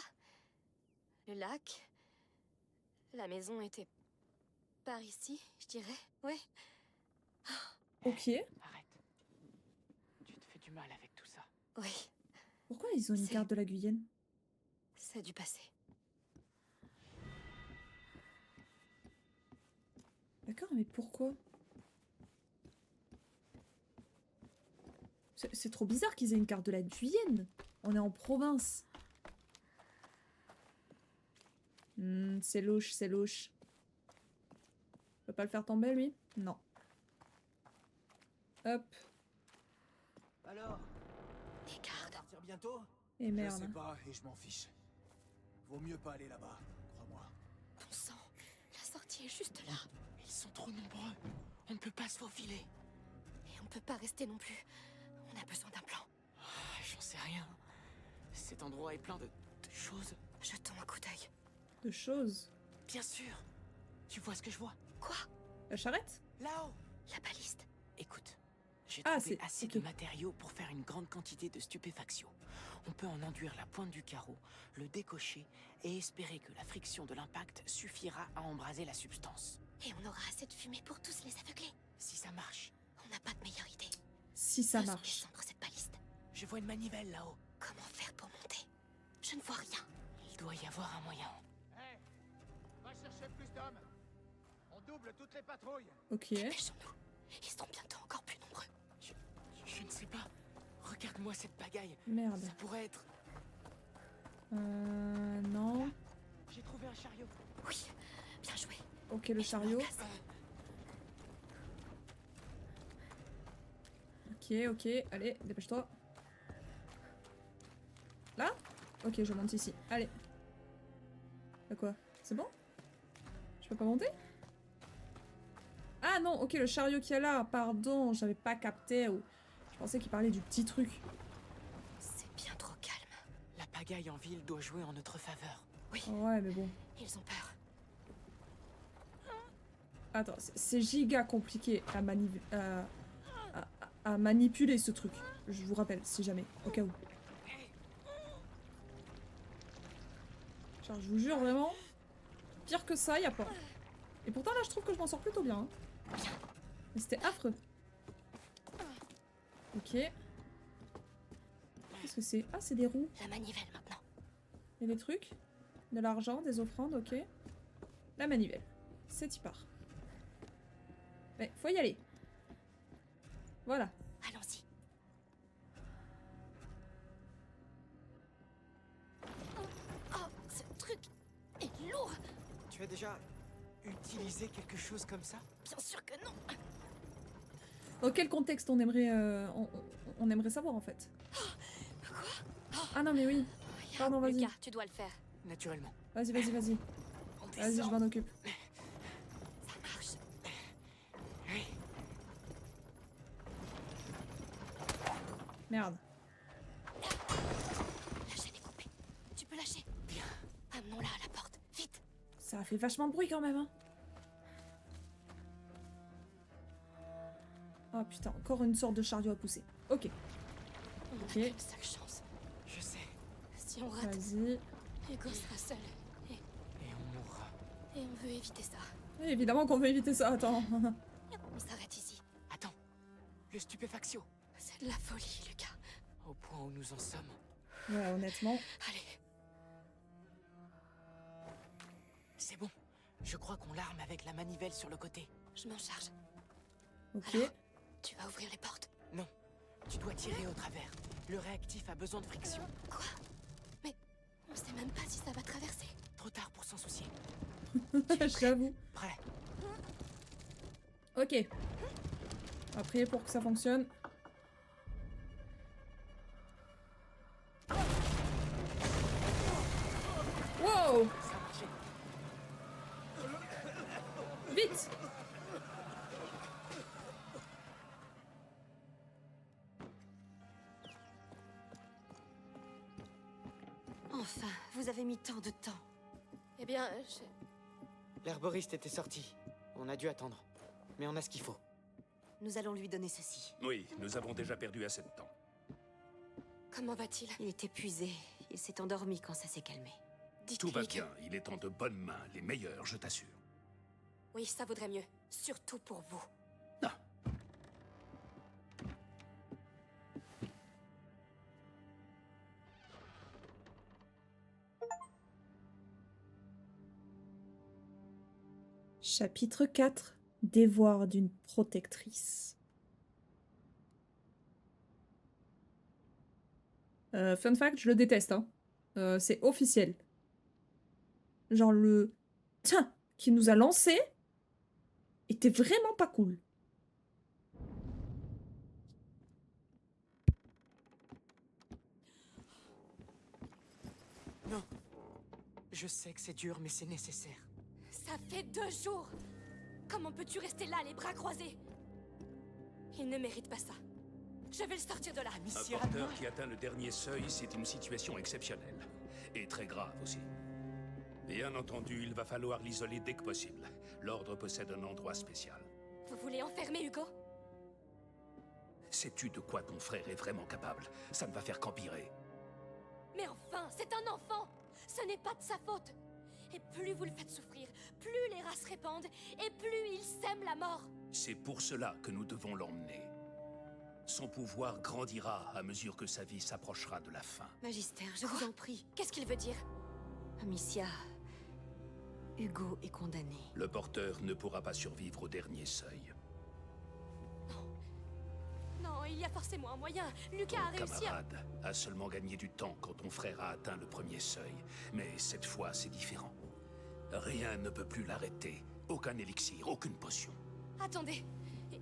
Le lac. La maison était par ici, je dirais. Ouais. Ok. Arrête. Tu te fais du mal avec tout ça. Oui, Pourquoi ils ont une C'est- carte de la Guyenne? ça a dû passer. D'accord, mais pourquoi? C'est trop bizarre qu'ils aient une carte de la Guyenne. On est en province. C'est louche, c'est louche. Je peux pas le faire tomber, lui? Non. Hop. Alors, Des on va gardes. partir bientôt? Et Je sais merde. pas et je m'en fiche. Vaut mieux pas aller là-bas, crois-moi. Bon sang, la sortie est juste là. Ils sont trop nombreux. On ne peut pas se faufiler. Et on peut pas rester non plus. On a besoin d'un plan. Ah, j'en sais rien. Cet endroit est plein de choses. Jetons un coup d'œil. De choses. Bien sûr. Tu vois ce que je vois? Quoi? La charrette? Là-haut. La baliste. Écoute, j'ai Ah, trouvé c'est- assez ok. de matériaux pour faire une grande quantité de stupéfaction. On peut en enduire la pointe du carreau, le décocher et espérer que la friction de l'impact suffira à embraser la substance. Et on aura assez de fumée pour tous les aveugler. Si ça marche, On n'a pas de meilleure idée. Si ça Faisons marche. descendre cette baliste. je vois une manivelle là-haut. Comment faire pour monter? Je ne vois rien. Il doit y avoir un moyen. Hé, va chercher plus d'hommes. On double toutes les patrouilles. Ok. Dépêchons-nous. Ils seront bientôt encore plus nombreux. Je ne sais pas. Regarde-moi cette pagaille. Merde. Ça pourrait être... Non. J'ai trouvé un chariot. Oui, bien joué. Ok, le chariot. Ok, ok. Allez, dépêche-toi. Là? Ok, je monte ici. Allez. Bah quoi? C'est bon? Je peux pas monter? Ah non, ok, le chariot qu'il y a là. Pardon, j'avais pas capté. Ou... Je pensais qu'il parlait du petit truc. C'est bien trop calme. La pagaille en ville doit jouer en notre faveur. Oui, Ouais, mais bon. ils ont peur. Attends, c'est giga compliqué à manipuler ce truc. Je vous rappelle, si jamais, au cas où. Genre, je vous jure, vraiment, pire que ça, y a pas. Et pourtant, là, je trouve que je m'en sors plutôt bien. Hein. Mais c'était affreux. Ok. Qu'est-ce que c'est? Ah, c'est des roues. La manivelle maintenant. Il y a des trucs. De l'argent, des offrandes, ok. La manivelle. C'est y part. Mais faut y aller. Voilà. Allons-y. Oh, ce truc est lourd. Tu as déjà utilisé quelque chose comme ça? Bien sûr que non. Dans quel contexte on aimerait, on aimerait savoir en fait? Ah non mais oui. Pardon, vas-y. Lucas, tu dois le faire. Naturellement. Vas-y, vas-y, vas-y. On Vas-y, je descend. m'en occupe. Ça marche. Oui. Merde. La chaîne est coupée. Tu peux lâcher. Bien. Amenons-la à la porte. Vite. Ça a fait vachement de bruit quand même, hein. Ah putain, encore une sorte de chariot à pousser. Ok, On n'a Ok. qu'une seule chance. Je sais. Si on rate, vas-y. Hugo sera seul. Et on mourra. Et on veut éviter ça. Oui, évidemment qu'on veut éviter ça, attends. On s'arrête ici. Attends. Le stupéfaction. C'est de la folie, Lucas. Au point où nous en sommes. Ouais, honnêtement. Allez, C'est bon. Je crois qu'on l'arme avec la manivelle sur le côté. je m'en charge. Ok. Alors, tu vas ouvrir les portes. Non. Tu dois tirer au travers. Le réactif a besoin de friction. Quoi? Mais on sait même pas si ça va traverser. Trop tard pour s'en soucier. J'avoue. Prêt. Ok. On va prier pour que ça fonctionne. Wow! Ça a marché. Vite! Enfin, vous avez mis tant de temps. Eh bien, L'herboriste était sorti. On a dû attendre. Mais on a ce qu'il faut. Nous allons lui donner ceci. Oui, nous avons déjà perdu assez de temps. Comment va-t-il? Il est épuisé. Il s'est endormi quand ça s'est calmé. Tout va Dites-lui que... bien, il est en de bonnes mains, les meilleures, je t'assure. Oui, ça vaudrait mieux. Surtout pour vous. Non. Chapitre 4. Dévoir d'une protectrice. Fun fact, je le déteste, hein. C'est officiel. Genre le tiens qui nous a lancé était vraiment pas cool. Non. Je sais que c'est dur, mais c'est nécessaire. Ça fait 2 jours. Comment peux-tu rester là, les bras croisés? Il ne mérite pas ça. Je vais le sortir de là. Un Amicia, porteur non. qui atteint le dernier seuil, c'est une situation exceptionnelle. Et très grave aussi. Bien entendu, il va falloir l'isoler dès que possible. L'Ordre possède un endroit spécial. Vous voulez enfermer Hugo? Sais-tu de quoi ton frère est vraiment capable? Ça ne va faire qu'empirer. Mais enfin, c'est un enfant. Ce n'est pas de sa faute. Et plus vous le faites souffrir, plus les rats se répandent, et plus il sème la mort. C'est pour cela que nous devons l'emmener. Son pouvoir grandira à mesure que sa vie s'approchera de la fin. Magister, je vous en prie. Qu'est-ce qu'il veut dire? Amicia, Hugo est condamné. Le porteur ne pourra pas survivre au dernier seuil. Non, il y a forcément un moyen. Lucas a réussi à... Camarade a seulement gagné du temps quand ton frère a atteint le premier seuil. Mais cette fois, c'est différent. Rien ne peut plus l'arrêter. Aucun élixir, aucune potion. Attendez,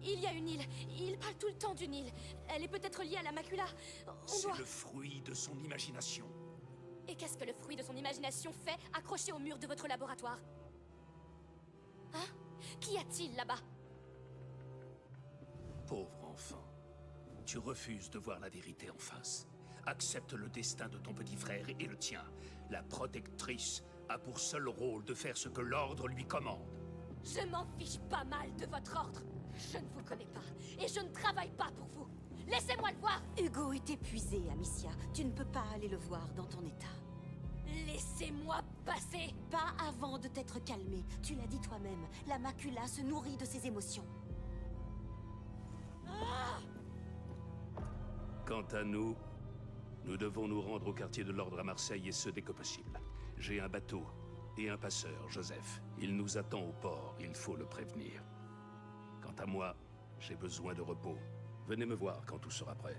il y a une île. Il parle tout le temps d'une île. Elle est peut-être liée à la macula. On C'est doit... le fruit de son imagination. Et qu'est-ce que le fruit de son imagination fait accroché au mur de votre laboratoire? Hein? Qu'y a-t-il là-bas? Pauvre enfant. Tu refuses de voir la vérité en face. Accepte le destin de ton petit frère et le tien. La protectrice a pour seul rôle de faire ce que l'ordre lui commande. Je m'en fiche pas mal de votre ordre. Je ne vous connais pas, et je ne travaille pas pour vous. Laissez-moi le voir. Hugo est épuisé, Amicia. Tu ne peux pas aller le voir dans ton état. Laissez-moi passer. Pas avant de t'être calmé. Tu l'as dit toi-même, la macula se nourrit de ses émotions. Quant à nous, nous devons nous rendre au quartier de l'ordre à Marseille et ce dès que possible. J'ai un bateau et un passeur, Joseph. Il nous attend au port, il faut le prévenir. Quant à moi, j'ai besoin de repos. Venez me voir quand tout sera prêt.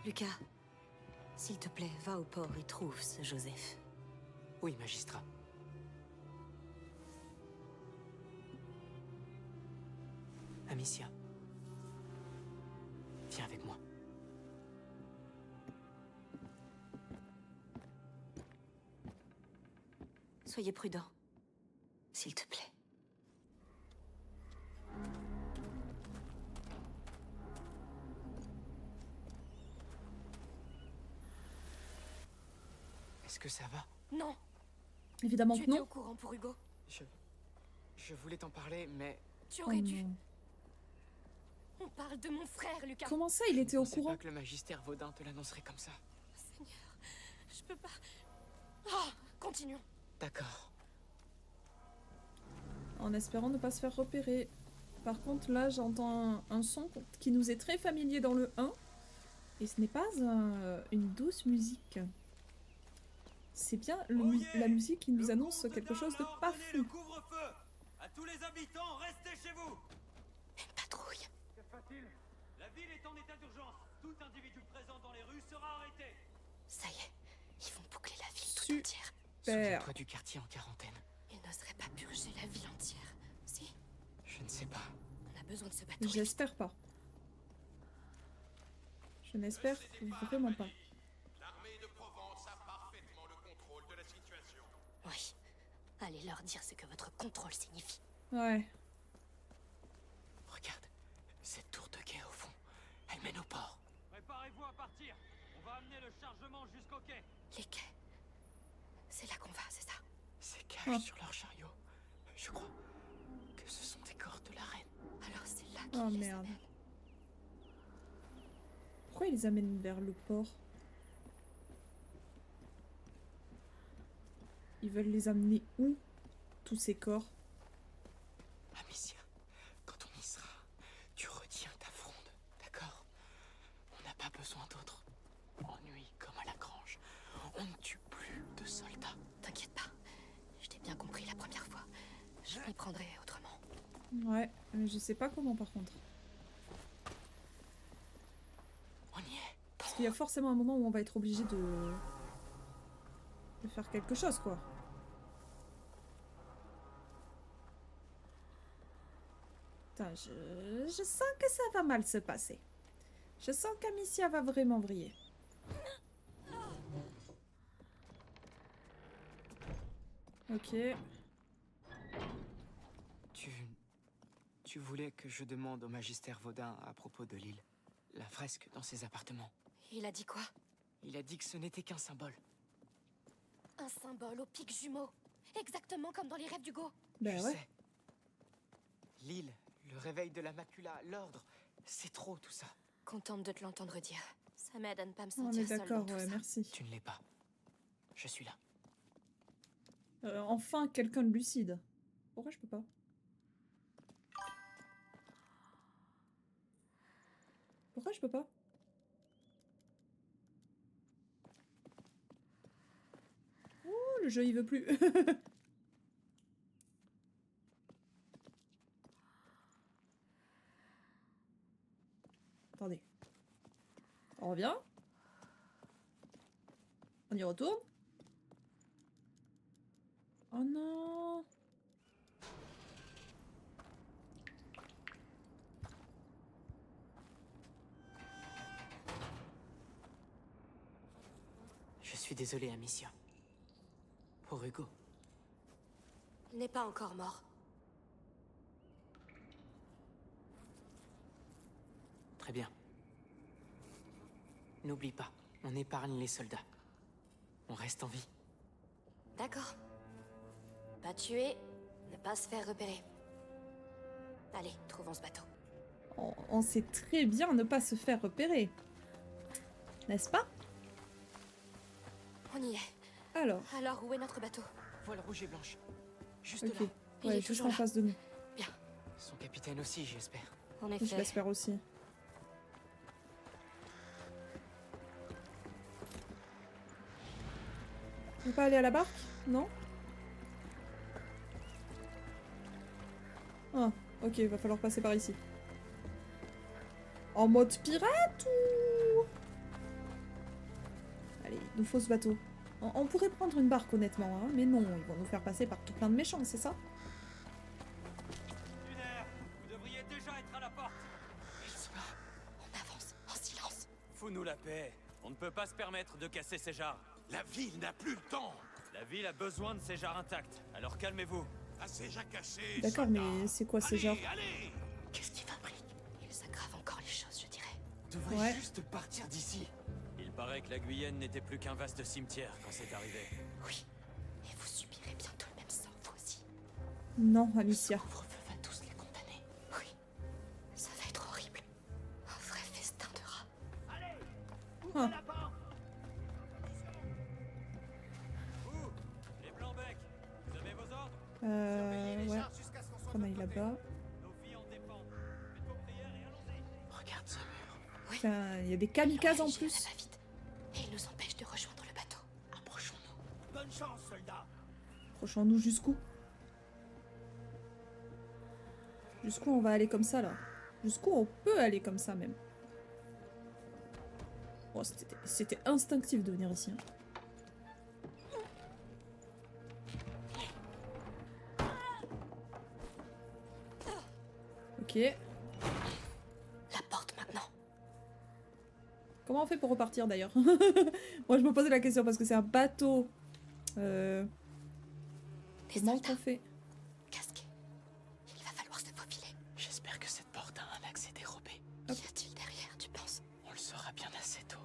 Lucas, s'il te plaît, va au port et trouve ce Joseph. Oui, magistrat. Amicia. Viens avec moi. Soyez prudent, s'il te plaît. Est-ce que ça va? Non, Évidemment tu que étais au non. courant pour Hugo. Je voulais t'en parler, mais... Tu Oh aurais dû. non. On parle de mon frère, Lucas. Comment ça, il était au Je pensais courant? pas que le magistère Vaudin te l'annoncerait comme ça. Seigneur, je peux pas... Oh, continuons. D'accord. En espérant ne pas se faire repérer. Par contre, là, j'entends un son qui nous est très familier dans le 1. Et ce n'est pas une douce musique. C'est bien la musique qui nous annonce quelque chose de pas fou. Le couvre-feu. À tous les habitants, restez chez vous. Une patrouille. Que se passe-t-il? La ville est en état d'urgence. Tout individu présent dans les rues sera arrêté. Ça y est, ils vont boucler la ville tout Super. entière. Souviens-toi du quartier en quarantaine. Ils n'oseraient pas purger la ville entière. Si, Je ne sais pas. on a besoin de ce bateau. J'espère pas. Je n'espère vraiment pas. L'armée de Provence a parfaitement le contrôle de la situation. Oui. Allez leur dire ce que votre contrôle signifie. Ouais. Regarde, cette tour de quai au fond. Elle mène au port. Préparez-vous à partir. On va amener le chargement jusqu'au quai. Les quais. C'est là qu'on va, c'est ça? Ces cages Ah. sur leur chariot. Je crois que ce sont des corps de la reine. Alors c'est là qu'ils Oh les merde. amènent. Pourquoi ils les amènent vers le port? Ils veulent les amener où, tous ces corps? Amicia, quand on y sera, tu retiens ta fronde, d'accord? On n'a pas besoin d'autres ennuis comme à la grange. On ne tue plus de soldats. T'inquiète pas. Je t'ai bien compris la première fois. Je m'y prendrai autrement. Ouais, mais je sais pas comment par contre. On y est. Parce qu'il y a forcément un moment où on va être obligé de faire quelque chose, quoi. Putain, je sens que ça va mal se passer. Je sens qu'Amicia va vraiment vriller. Ok. Tu voulais que je demande au magistère Vaudin à propos de l'île. La fresque dans ses appartements. Il a dit quoi? Il a dit que ce n'était qu'un symbole. Un symbole au pic jumeau. Exactement comme dans les rêves d'Hugo. Ben Je ouais. sais. L'île, le réveil de la macula, l'ordre, c'est trop tout ça. Contente de te l'entendre dire. Ça m'aide à ne pas me On sentir est seule dans d'accord, tout ouais, ça. merci. Tu ne l'es pas. Je suis là. Enfin, quelqu'un de lucide. Pourquoi je peux pas? Pourquoi je peux pas? Oh, le jeu il veut plus. Attendez. On revient? On y retourne? Oh non! Je suis désolé, Amicia. Pour Hugo. Il n'est pas encore mort. Très bien. N'oublie pas, on épargne les soldats. On reste en vie. D'accord. Pas tuer, ne pas se faire repérer. Allez, trouvons ce bateau. On sait très bien ne pas se faire repérer. N'est-ce pas? On y est. Alors, Alors, où est notre bateau? Voile rouge et blanche. Juste ok. là. Il Ouais, est juste toujours en là. face de nous. Bien. Son capitaine aussi, j'espère. En Je effet. l'espère aussi. On peut pas aller à la barque? Non? Ah, ok, va falloir passer par ici. En mode pirate ou... Allez, il nous faut ce bateau. On pourrait prendre une barque honnêtement, hein, mais non, ils vont nous faire passer par tout plein de méchants, c'est ça? Lunaire, vous devriez déjà être à la porte. Ils sont là. On avance, en silence. Fous-nous la paix. On ne peut pas se permettre de casser ces jarres. La ville n'a plus le temps. La ville a besoin de ces jarres intacts. Alors calmez-vous. Assez jacassé. D'accord, mais c'est quoi ces genres? Allez. Qu'est-ce qui fabrique? Ils aggravent encore les choses, je dirais. On devrait Ouais. juste partir d'ici. Il paraît que la Guyenne n'était plus qu'un vaste cimetière quand c'est arrivé. Oui. Et vous subirez bientôt le même sort, vous aussi. Non, Amicia. Le couvre-feu va tous les condamner. Oui. Ça va être horrible. Un vrai festin de rats. Allez, ouvrez Ah. la porte. Vous, les Blancs-Becs, vous avez vos ordres? Ouais. Jusqu'à ce qu'on soit On de aille notre côté. là-bas. Nos vies en dépendent. Faites vos prières et allons-y. Regarde ce mur. Putain, il y a des kamikazes en On va plus. la va-vite. Et ils nous empêchent de rejoindre le bateau. Approchons-nous. Bonne chance, soldats. Approchons-nous jusqu'où? Jusqu'où on va aller comme ça, là? Jusqu'où on peut aller comme ça, même? Oh, c'était instinctif de venir ici. Hein. Ok. La porte maintenant. Comment on fait pour repartir, d'ailleurs? Moi, je me posais la question parce que c'est un bateau. Des Comment soldats qu'on fait? casqués. Il va falloir se faufiler. J'espère que cette porte a un accès dérobé. Qu'y a-t-il derrière, tu penses? On le saura bien assez tôt.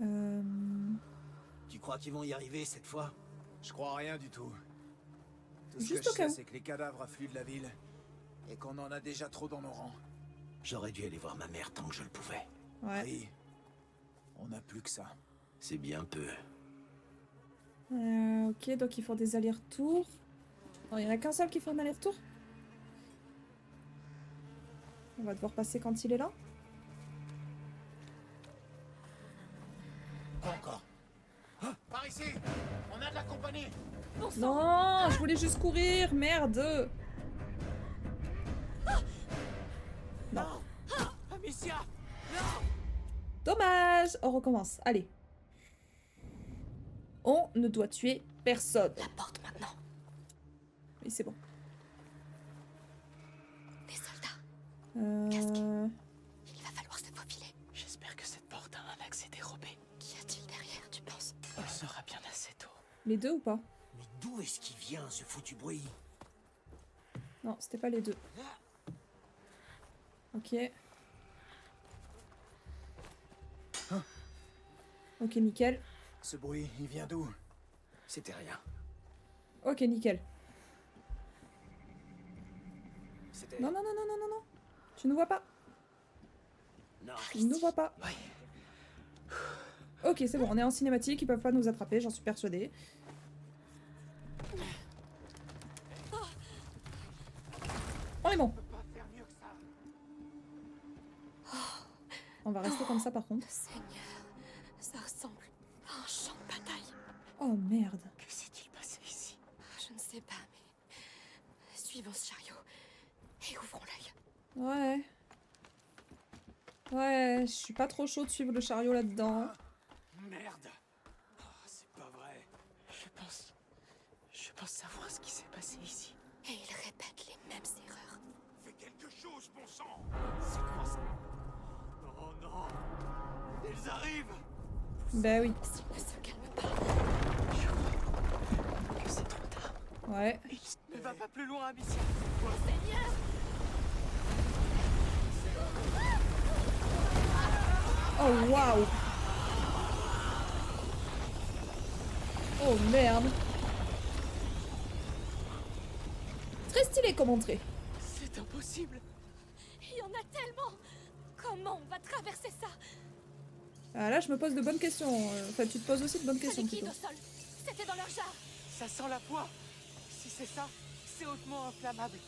Euh... Tu crois qu'ils vont y arriver cette fois? Je crois rien du tout. Tout ce Juste que au je cas sais, où. c'est que les cadavres affluent de la ville. Et qu'on en a déjà trop dans nos rangs. J'aurais dû aller voir ma mère tant que je le pouvais. Ouais. Oui. On n'a plus que ça. C'est bien peu. Ok, donc ils font des allers-retours. Non, il n'y en a qu'un seul qui fait un aller-retour. On va devoir passer quand il est là. Pas encore. Par ici. On a de la compagnie. Non, je voulais juste courir, merde. Non. Amicia! Dommage. On recommence. Allez. On ne doit tuer personne. La porte maintenant. Oui, c'est bon. Des soldats. Il va falloir se faufiler. J'espère que cette porte a un accès dérobé. Qu'y a-t-il derrière, tu penses? On le saura bien assez tôt. Les deux ou pas? Mais d'où est-ce qu'il vient, ce foutu bruit? Non, c'était pas les deux. Ok. Ok, nickel. Ce bruit, il vient d'où? C'était rien. Ok, nickel. C'était... Non, non, non, non, non, non, non. Tu ne vois pas. Non. Tu ne vois pas. Ok, c'est bon, on est en cinématique, ils peuvent pas nous attraper, j'en suis persuadée. On est bon. On va rester comme ça par contre. Seigneur, ça ressemble à un champ de bataille. Oh merde. Que s'est-il passé ici? Je ne sais pas, mais suivons ce chariot et ouvrons l'œil. Ouais. Ouais, je suis pas trop chaud de suivre le chariot là-dedans. Merde! Oh, c'est pas vrai. Je pense savoir ce qui s'est passé ici. Et il répète les mêmes erreurs. Fais quelque chose, bon sang. C'est quoi ça? Oh non. Ils arrivent. Bah oui. S'il ne se calme pas. Que c'est trop tard. Ouais. Ne va pas plus loin, Amicia. Seigneur! Oh waouh. Oh merde. Très stylé comme entrée. C'est impossible. Il y en a tellement! Comment on va traverser ça? Ah, là, je me pose de bonnes questions. Enfin, tu te poses aussi de bonnes Ce questions liquide plutôt. au sol! C'était dans leur jarre! Ça sent la poix. Si c'est ça, c'est hautement inflammable.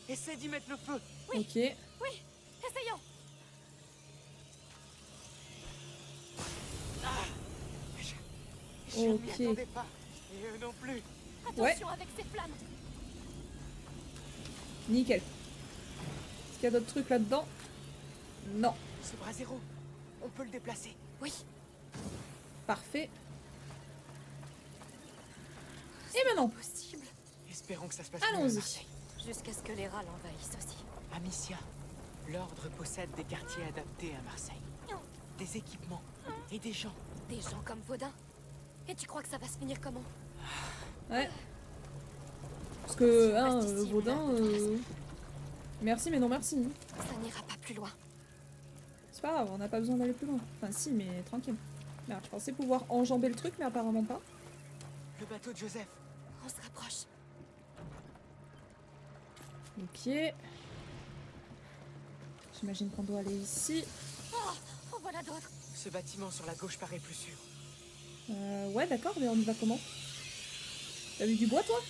Essaie d'y mettre le feu. Ok. Oui! Essayons! Je ne m'y Ok. attendais pas. Et eux non plus. Attention avec ces flammes! Nickel. Est-ce qu'il y a d'autres trucs là-dedans? Non. Ce bras zéro, on peut le déplacer. Oui! Parfait. Et maintenant, Possible! Espérons que ça se passe mieux à allons-y. Marseille. Jusqu'à ce que les rats l'envahissent aussi. Amicia, l'ordre possède des quartiers adaptés à Marseille. Des équipements et des gens. Des gens comme Vaudin. Et tu crois que ça va se finir comment? Ouais. Parce que, hein, Reste ici, Vaudin... on a toute la semaine. Merci, mais non merci. Ça n'ira pas plus loin. C'est pas grave, on n'a pas besoin d'aller plus loin. Enfin, si, mais tranquille. Merde, je pensais pouvoir enjamber le truc, mais apparemment pas. Le bateau de Joseph. On se rapproche. Ok. J'imagine qu'on doit aller ici. Oh! En voilà d'autres! Ce bâtiment sur la gauche paraît plus sûr. Ouais, d'accord, mais on y va comment? T'as vu du bois, toi?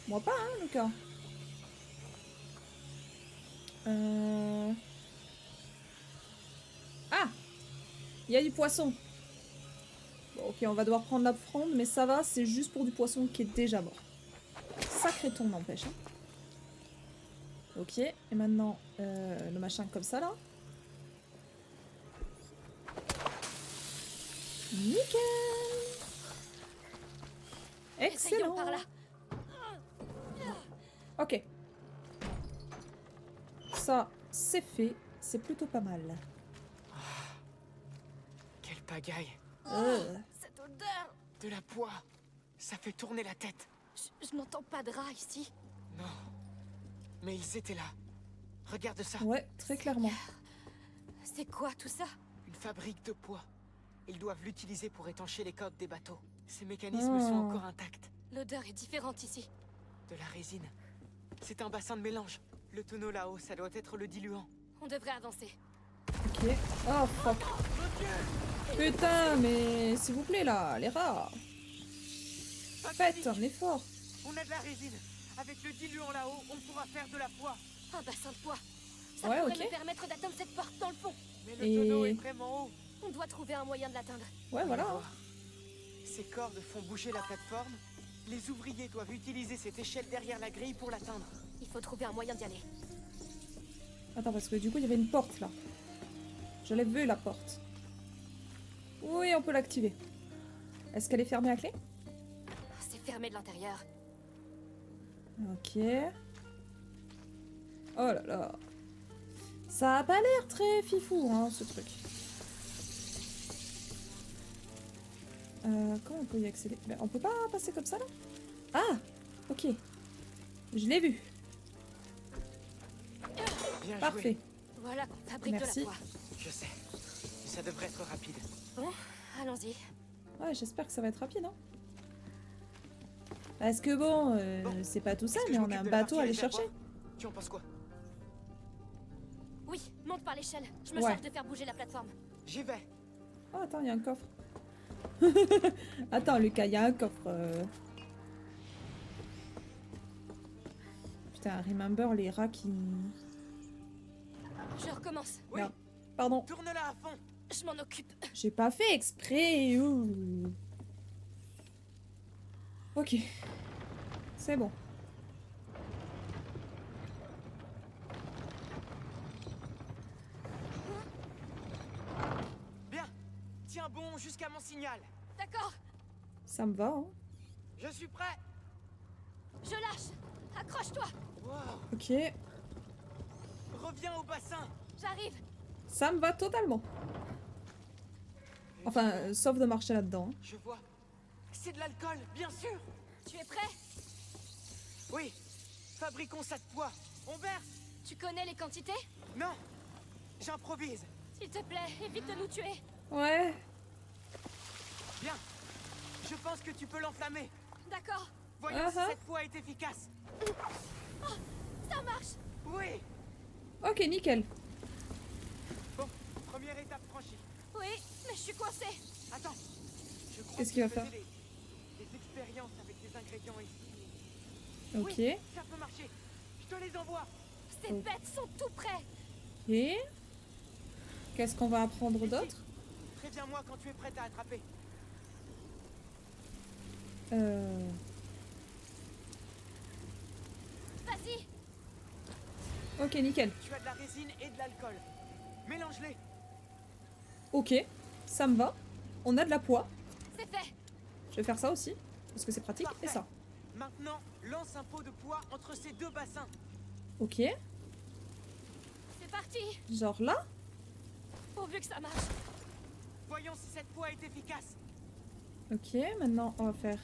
Moi pas, hein, Lucas. Ah! Il y a du poisson. Bon, ok, on va devoir prendre la fronde, mais ça va, c'est juste pour du poisson qui est déjà mort. Sacré ton n'empêche. Hein. Ok, et maintenant, le machin comme ça, là. Nickel! Essayons Excellent! par là. Ok. Ça, c'est fait. C'est plutôt pas mal. Quelle pagaille. Cette odeur! De la poix. Ça fait tourner la tête. Je n'entends pas de rats ici. Non. Mais ils étaient là. Regarde ça. Ouais, très clairement. C'est quoi tout ça? Une fabrique de poids. Ils doivent l'utiliser pour étancher les coques des bateaux. Ces mécanismes sont encore intacts. L'odeur est différente ici. De la résine. C'est un bassin de mélange. Le tonneau là-haut, ça doit être le diluant. On devrait avancer. Ok. Oh fuck. Putain, mais s'il vous plaît là, les rats. Faites un effort. On a de la résine. Avec le diluant là-haut, on pourra faire de la poix. Un bassin de poids. Ça Ouais, pourrait ok. me permettre d'atteindre cette porte dans le fond. Mais le Et- tonneau est vraiment haut. On doit trouver un moyen de l'atteindre. Ouais, voilà. On va voir. Ces cordes font bouger la plateforme. Les ouvriers doivent utiliser cette échelle derrière la grille pour l'atteindre. Il faut trouver un moyen d'y aller. Attends, parce que du coup, il y avait une porte là. Je l'ai vu la porte. Oui, on peut l'activer. Est-ce qu'elle est fermée à clé? C'est fermé de l'intérieur. Ok. Oh là là. Ça a pas l'air très fifou, hein, ce truc. Comment on peut y accéder? Ben, on peut pas passer comme ça, là? Ah! Ok. Je l'ai vu. Bien Parfait. joué. Voilà qu'on fabrique Merci. de la poix. Je sais. Ça devrait être rapide. Bon, allons-y. Ouais, j'espère que ça va être rapide, hein. Parce que bon, Bon. c'est pas tout ça, Est-ce que mais je on a m'occupe un de la bateau partie à aller réservoir? chercher. Tu en penses quoi? Oui, monte par l'échelle. Je me Ouais. charge de faire bouger la plateforme. J'y vais. Oh, attends, il y a un coffre. Attends, Lucas, il y a un coffre. Putain, remember les rats qui... Je recommence. Oui. Merde. Pardon, Tourne-la à fond. Je m'en occupe. j'ai pas fait exprès. Ouh. Ok. C'est bon. Bien. Tiens bon jusqu'à mon signal. D'accord, Ça me va, hein. Je suis prêt. je lâche. Accroche-toi. Wow. Ok. Reviens au bassin. J'arrive. Ça me va totalement. Enfin, sauf de marcher là-dedans. hein. Je vois. C'est de l'alcool, bien sûr. Tu es prêt? Oui. Fabriquons ça de poids. On verse. Tu connais les quantités? Non. J'improvise. S'il te plaît, évite de nous tuer. Ouais. Bien. Je pense que tu peux l'enflammer. D'accord, Voyons si Uh-huh. cette poids est efficace. ça marche. Oui. Ok, nickel. Bon, première étape franchie. Oui, mais je suis coincée. Attends. Je crois Qu'est-ce que qu'il va je faire? faisais des expériences avec des ingrédients ici. Ok. Oui, ça peut marcher. Je te les envoie. Ces Oh. bêtes sont tout près. Et qu'est-ce qu'on va apprendre d'autre? Préviens-moi quand tu es prête à attraper. Vas-y. Ok, nickel. Tu as de la résine et de l'alcool. Mélange-les. Ok, ça me va. On a de la poix. C'est fait. Je vais faire ça aussi, parce que c'est pratique. Parfait. Et ça. Maintenant, lance un pot de poids entre ces deux bassins. Ok. C'est parti. Genre là. Pourvu que ça marche. Voyons si cette poids est efficace. Ok, maintenant on va faire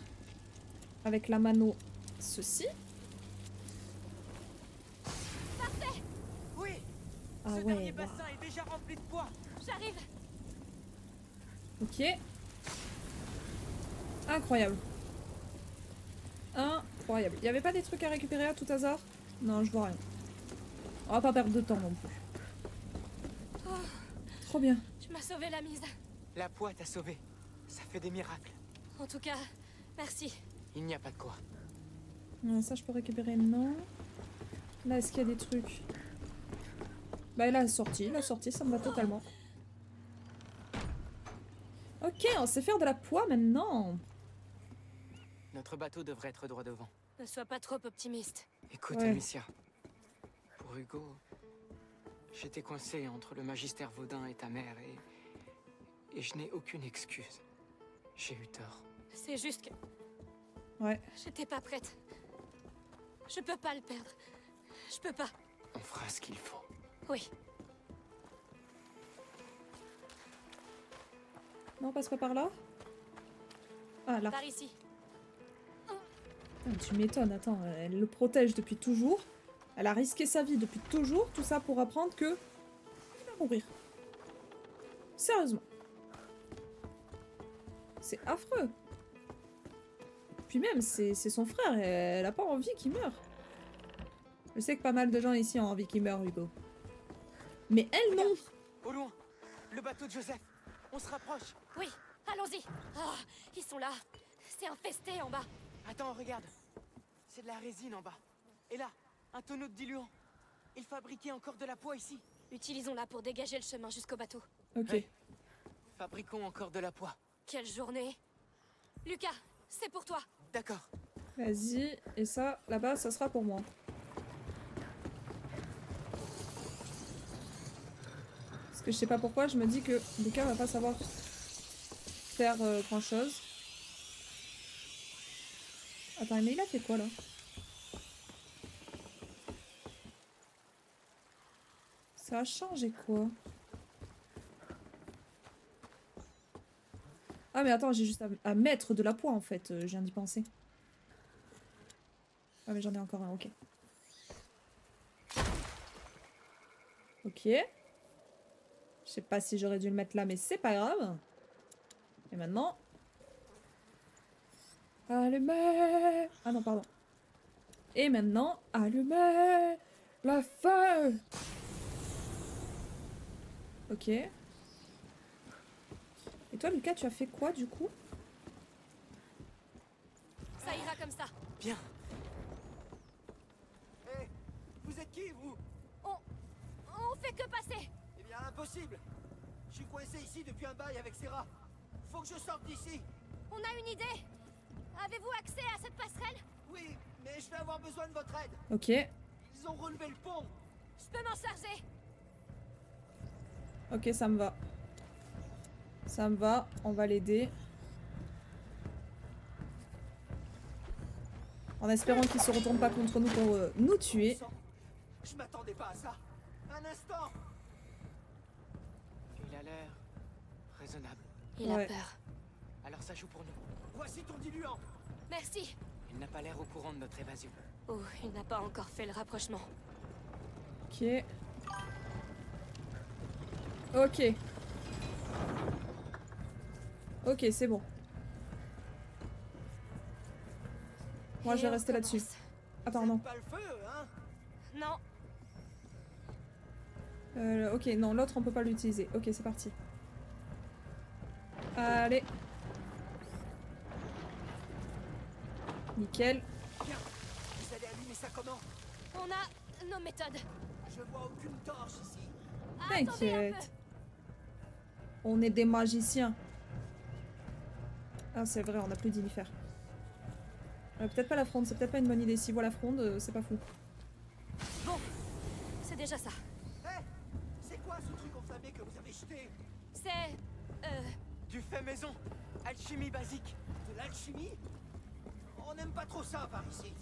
avec la mano ceci. Parfait. Oui. Ah Ce ouais, dernier waouh. bassin est déjà rempli de poids. J'arrive. Ok. Incroyable. Incroyable. Il n'y avait pas des trucs à récupérer à tout hasard? Non, je vois rien. On va pas perdre de temps non plus. Trop bien. Tu m'as sauvé la mise. La poids t'a sauvé. Ça fait des miracles. En tout cas, merci. Il n'y a pas de quoi. Ça, je peux récupérer, non. Là, est-ce qu'il y a des trucs? Bah, la sortie, ça me va totalement. Ok, on sait faire de la poix maintenant. Notre bateau devrait être droit devant. Ne sois pas trop optimiste. Écoute, Ouais. Amicia. Pour Hugo, j'étais coincé entre le magistère Vaudin et ta mère et je n'ai aucune excuse. J'ai eu tort. C'est juste que Ouais. j'étais pas prête. Je peux pas le perdre. Je peux pas. On fera ce qu'il faut. Oui. Non, on passe pas par là? Ah, là. Par ici. Putain, tu m'étonnes, attends, elle le protège depuis toujours. Elle a risqué sa vie depuis toujours, tout ça pour apprendre que... il va mourir. Sérieusement. C'est affreux. Puis même, c'est son frère, et elle a pas envie qu'il meure. Je sais que pas mal de gens ici ont envie qu'il meure, Hugo. Mais elle, non. Au loin, le bateau de Joseph. On se rapproche. Oui, allons-y. Ah, ils sont là. C'est infesté en bas. Attends, regarde. C'est de la résine en bas. Et là, un tonneau de diluant. Ils fabriquaient encore de la poix ici. Utilisons-la pour dégager le chemin jusqu'au bateau. Ok. Ouais. Fabriquons encore de la poix. Quelle journée. Lucas, c'est pour toi. D'accord. Vas-y. Et ça, là-bas, ça sera pour moi. Parce que je sais pas pourquoi, je me dis que Lucas va pas savoir faire grand-chose. Attends, mais il a fait quoi, là? Ça a changé quoi? Ah mais attends, j'ai juste à mettre de la poix en fait, je viens d'y penser. Ah mais j'en ai encore un, ok. Ok. Je sais pas si j'aurais dû le mettre là, mais c'est pas grave. Et maintenant... Allumez! Ah non, pardon. Et maintenant, allumez la feu! Ok. Et toi, Lucas, tu as fait quoi, du coup? Ça ira comme ça. Bien. Hé, vous êtes qui, vous? On fait que passer. Eh bien, impossible. Je suis coincé ici depuis un bail avec Serra. Faut que je sorte d'ici. On a une idée. Avez-vous accès à cette passerelle? Oui, mais je vais avoir besoin de votre aide. Ok. Ils ont relevé le pont. Je peux m'en charger. Ok, ça me va. Ça me va, on va l'aider. En espérant qu'il se retourne pas contre nous pour nous tuer. Je m'attendais pas à ça. Un instant. Il a l'air raisonnable. Il a Ouais. peur. Alors ça joue pour nous. Voici ton diluant. Merci. Il n'a pas l'air au courant de notre évasion. Oh, il n'a pas encore fait le rapprochement. Ok. Ok. Ok, c'est bon. Moi, je vais Et on rester là-dessus. commence. Attends, non. Pas le feu, hein? Non. Ok, non, l'autre, on peut pas l'utiliser. Ok, c'est parti. Allez. Nickel. Bien. Vous allez allumer ça comment? On a nos méthodes. Je vois aucune torche ici. Attendez un peu. T'inquiète. On est des magiciens. Ah, c'est vrai, on a plus d'illifères. Peut-être pas la fronde, c'est peut-être pas une bonne idée. Si voit la fronde, c'est pas fou. Bon, c'est déjà ça. Hé, c'est quoi ce truc enflammé que vous avez jeté? C'est... Du fait maison. Alchimie basique. De l'alchimie? On n'aime pas trop ça par ici.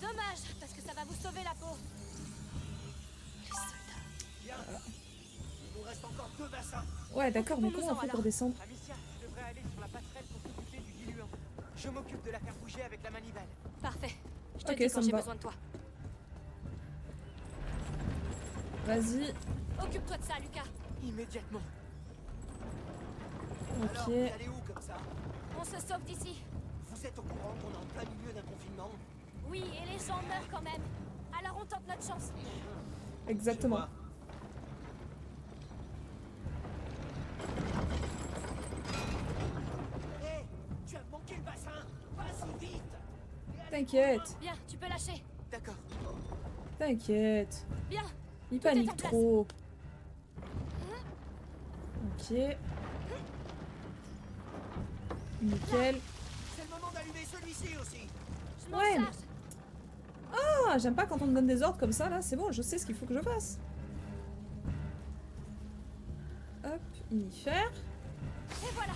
dommage, parce que ça va vous sauver la peau. Les soldats. Bien. Il nous reste encore 2 bassins. Ouais, d'accord, mais Occupons-nous-en comment on fait pour alors. descendre? Amicia, je devrais aller sur la passerelle pour s'occuper du diluant. Je m'occupe de la faire bouger avec la manivelle. Parfait. Je te Ok, dis ça quand me j'ai va. besoin de toi. Vas-y. Occupe-toi de ça, Lucas. Immédiatement. Alors, Ok. vous allez où comme ça? On se sauve d'ici. Vous êtes au courant qu'on est en plein milieu d'un confinement? Oui, et les gens meurent quand même. Alors on tente notre chance. Exactement. Je vois. Hé, tu as manqué le bassin. Pas si vite. T'inquiète. Bien, tu peux lâcher. D'accord. T'inquiète. Bien. Il Tout est en panique place. trop. Ok. Nickel. C'est le moment d'allumer celui-ci aussi. Je m'en Ouais, charge. Ah, j'aime pas quand on me donne des ordres comme ça, là. C'est bon, je sais ce qu'il faut que je fasse. Hop, unifère. Et voilà.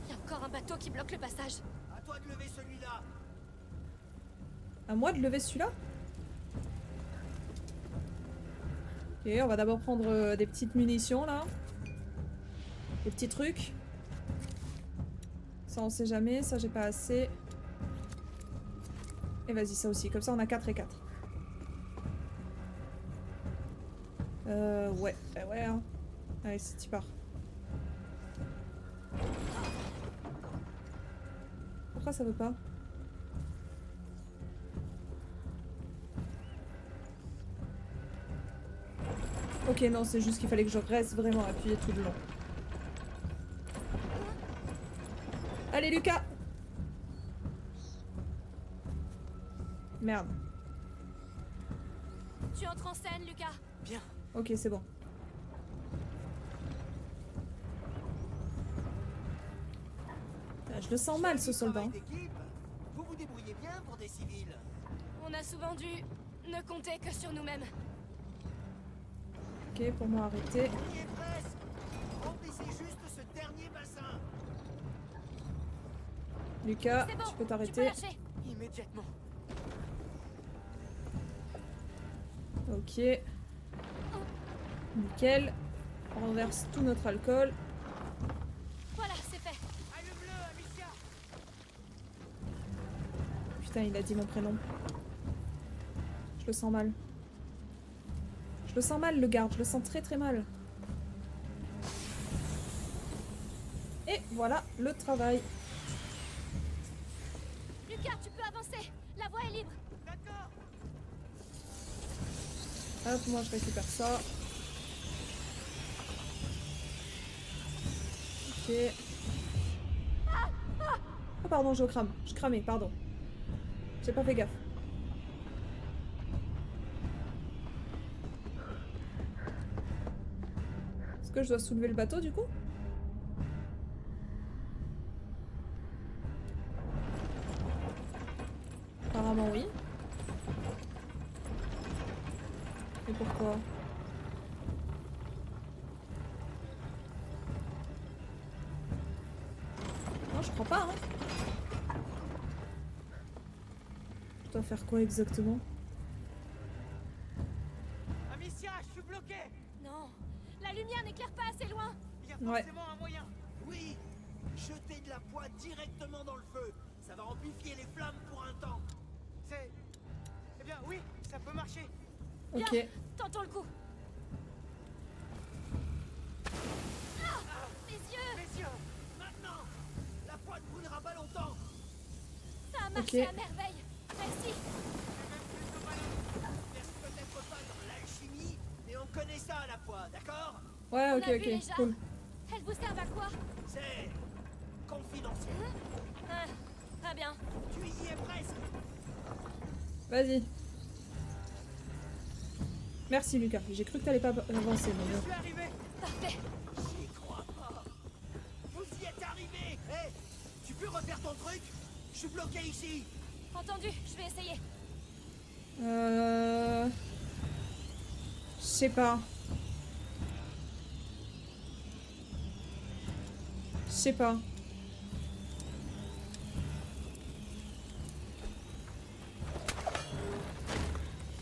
Il y a encore un bateau qui bloque le passage. À toi de lever celui-là. À moi de lever celui-là. Ok, on va d'abord prendre des petites munitions, là. Des petits trucs. Ça, on sait jamais. Ça, j'ai pas assez. Et vas-y, ça aussi. Comme ça, on a 4 et 4. Ouais. Bah ouais, hein. Allez, c'est tu pars. Pourquoi ça veut pas? Ok, non, c'est juste qu'il fallait que je reste vraiment appuyé tout le long. Allez, Lucas! Merde. Tu entres en scène, Lucas. Bien. Ok, c'est bon. Ah, je le sens mal, ce soldat. Travail d'équipe. Vous vous débrouillez bien pour des civils. On a souvent dû ne compter que sur nous-mêmes. Ok, pour moi, arrêter. On y est presque. Remplissez juste ce dernier bassin. Lucas, C'est bon, tu peux tu peux t'arrêter. lâcher. Immédiatement. Ok. Nickel. On renverse tout notre alcool. Voilà, c'est fait. Allume-le, Amicia. Putain, il a dit mon prénom. Je le sens mal. Je le sens mal, le garde. Je le sens très très mal. Et voilà le travail. Lucas, tu peux avancer. La voie est libre. D'accord. Hop, moi je récupère ça. Ok. Oh pardon, je crame. Je cramais, pardon. J'ai pas fait gaffe. Est-ce que je dois soulever le bateau du coup? Apparemment oui. Et pourquoi? Non, je crois pas, hein. Je dois faire quoi exactement? Amicia, je suis bloqué. Non, la lumière n'éclaire pas assez loin. Il y a Ouais. forcément un moyen. Oui. Jetez de la poix directement dans le feu. Ça va amplifier les flammes pour un temps. C'est... Eh bien, oui, ça peut marcher. Ok. Bien, tentons le coup. Ah, mes yeux, Messieurs, Maintenant, la poix ne brûlera pas longtemps. ça a marché Ok. à merveille. Merci. Merci peut-être pas dans l'alchimie, mais on connaît ça à la poix, d'accord? Ouais, On ok, a vu les ok. jarres. Cool. Elles vous servent à quoi? C'est confidentiel. Ah, très bien. Tu y es presque. Vas-y. Merci Lucas. J'ai cru que t'allais pas avancer, mais je suis arrivé. Parfait. J'y crois pas. Vous y êtes arrivé. Hé, tu peux refaire ton truc? Je suis bloqué ici. Entendu, je vais essayer. Je sais pas. Je sais pas.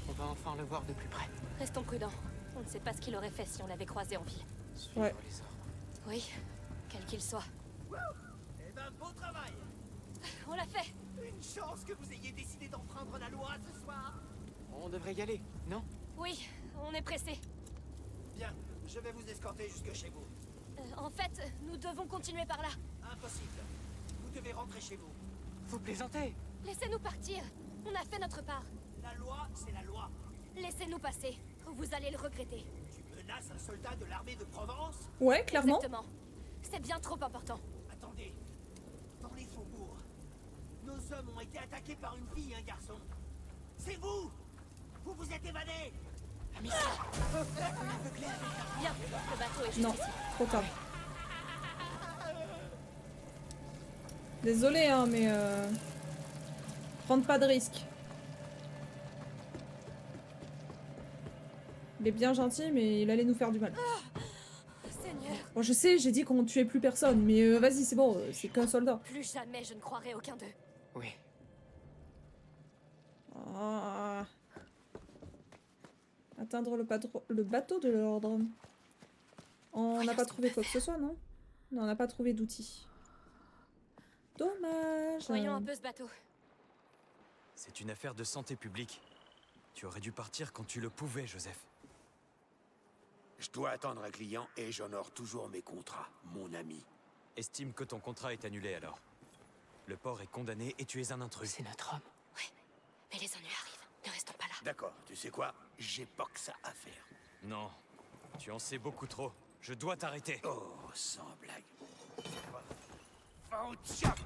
On va enfin le voir de plus près. Restons prudents. On ne sait pas ce qu'il aurait fait si on l'avait croisé en ville. Suivre Ouais. les ordres. Oui, quel qu'il soit. Eh ben, beau travail. On l'a fait. Une chance que vous ayez décidé d'enfreindre la loi ce soir. On devrait y aller, non? Oui, on est pressé. Bien, je vais vous escorter jusque chez vous. En fait, nous devons continuer par là. Impossible. Vous devez rentrer chez vous. Vous plaisantez. Laissez-nous partir. On a fait notre part. La loi, c'est la loi. Laissez-nous passer, ou vous allez le regretter. Tu menaces un soldat de l'armée de Provence? Ouais, clairement. Exactement. C'est bien trop important. Attendez. Dans les faubourgs, nos hommes ont été attaqués par une fille et un garçon. C'est vous! Vous vous êtes évadés! Amicia. Bien, le bateau est juste Non, ici. trop tard. Désolé, hein, mais prendre pas de risque. Il est bien gentil, mais il allait nous faire du mal. Seigneur, Bon, je sais, j'ai dit qu'on tuait plus personne, mais vas-y, c'est bon, c'est qu'un soldat. plus jamais je ne croirai aucun d'eux. Oui. Ah. Atteindre le bateau de l'ordre. On n'a Voyons pas ce trouvé qu'on quoi peut que ce soit, non? Non, on n'a pas trouvé d'outils. Dommage. Voyons un peu ce bateau. C'est une affaire de santé publique. Tu aurais dû partir quand tu le pouvais, Joseph. Je dois attendre un client et j'honore toujours mes contrats, mon ami. Estime que ton contrat est annulé alors. Le port est condamné et tu es un intrus. C'est notre homme. Mais les ennuis arrivent. Ne restons pas là. D'accord, tu sais quoi? J'ai pas que ça à faire. Non, Tu en sais beaucoup trop. Je dois t'arrêter. Oh, sans blague. Va au diable!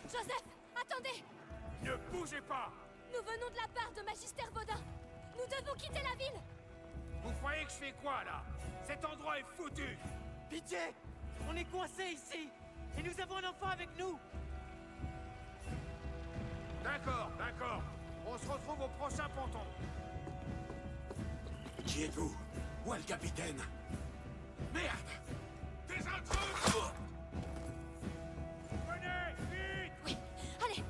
Joseph, attendez! Ne bougez pas! Nous venons de la part de Magister Vaudin. Nous devons quitter la ville. Vous croyez que je fais quoi, là? Cet endroit est foutu! Pitié! On est coincés ici! Et nous avons un enfant avec nous! D'accord, d'accord. On se retrouve au prochain ponton. Qui êtes-vous? Où est le capitaine? Merde! Des intrus! Venez, vite! Oui, allez.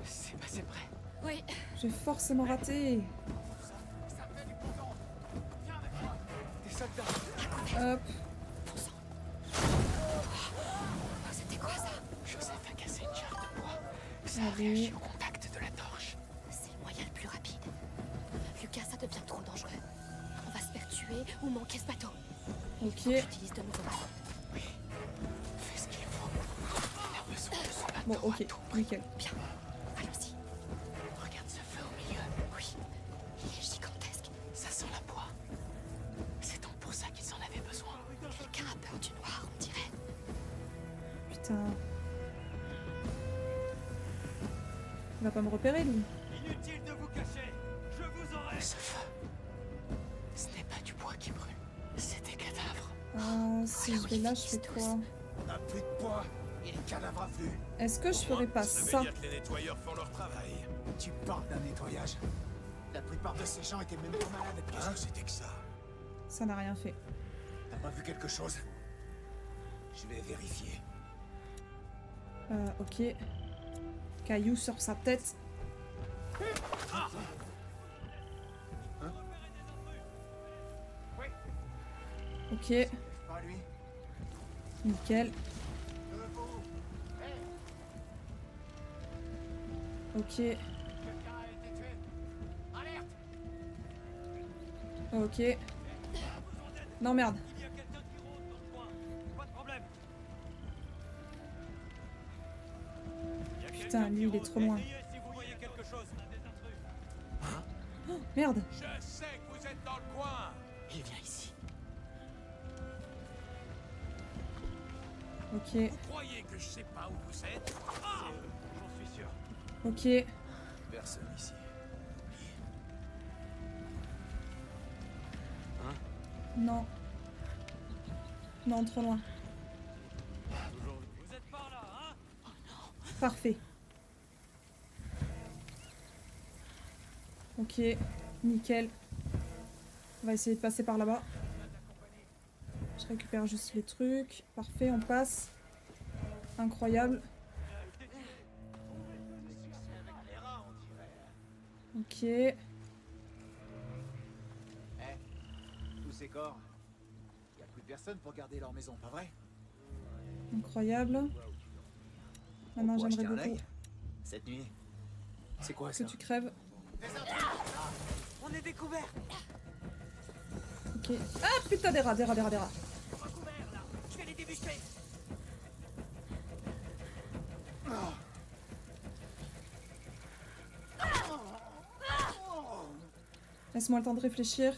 C'est passé près. Oui, J'ai forcément raté. Ça fait du ponton! Viens avec moi! Des soldats! Hop. c'était quoi ça? Joseph a cassé une jarre de bois. Ça a Allez. réagi au contact de la torche. C'est le moyen le plus rapide. Lucas, ça devient trop dangereux. On va se faire tuer ou manquer ce bateau. Ok. J'utilise de nouveau ma sonde. Oui. Fais ce qu'il faut. On a besoin de ce bateau Bon, ok. à tout prix. Nickel. Bien, allons-y. Regarde ce feu au milieu. Oui, il est gigantesque. Ça sent la poix. C'est donc pour ça qu'ils en avaient besoin. Quelqu'un a peur du noir, on dirait. Putain. Il va pas me repérer, lui. Inutile de vous cacher. Je vous aurai. Ce feu, ce n'est pas du bois qui brûle. C'est des cadavres. Ah, si je vais là, je fais quoi? On n'a plus de poids et les cadavres affluent. Est-ce que je ferais pas ça? que les nettoyeurs font leur travail. Tu parles d'un nettoyage. La plupart de ces gens étaient même pas malades. Qu'est-ce que c'était que ça? Ça n'a rien fait. T'as pas vu quelque chose? Je vais vérifier. Ok. Caillou sur sa tête. Ok. Pas lui. Nickel. Ok. Quelqu'un a été tué. Alerte! Ok. Non, merde. Il y a quelqu'un qui rôde dans le coin. Pas de problème. Il y a Putain, quelqu'un lui, qui il est rôde. trop loin. Essayez si vous voyez quelque chose. Des intrus. Oh, merde. Je sais que vous êtes dans le coin! Il vient ici. Ok. Vous croyez que je sais pas où vous êtes? J'en suis sûr. Ok. Personne ici. Non. Non, trop loin. Vous êtes par là, hein? Parfait. Ok. Nickel. On va essayer de passer par là-bas. Je récupère juste les trucs. Parfait, on passe. Incroyable. Ok. Tous ces corps. Y a plus personne pour garder leur maison, pas vrai? Incroyable. Maintenant, On pourrait j'aimerais jeter un beaucoup œil cette nuit. C'est quoi que ça? tu crèves. On est découvert. Ok. Ah putain, des rats, des rats, des rats, des rats. Recouvert là. Je vais les débusquer. Laisse-moi le temps de réfléchir.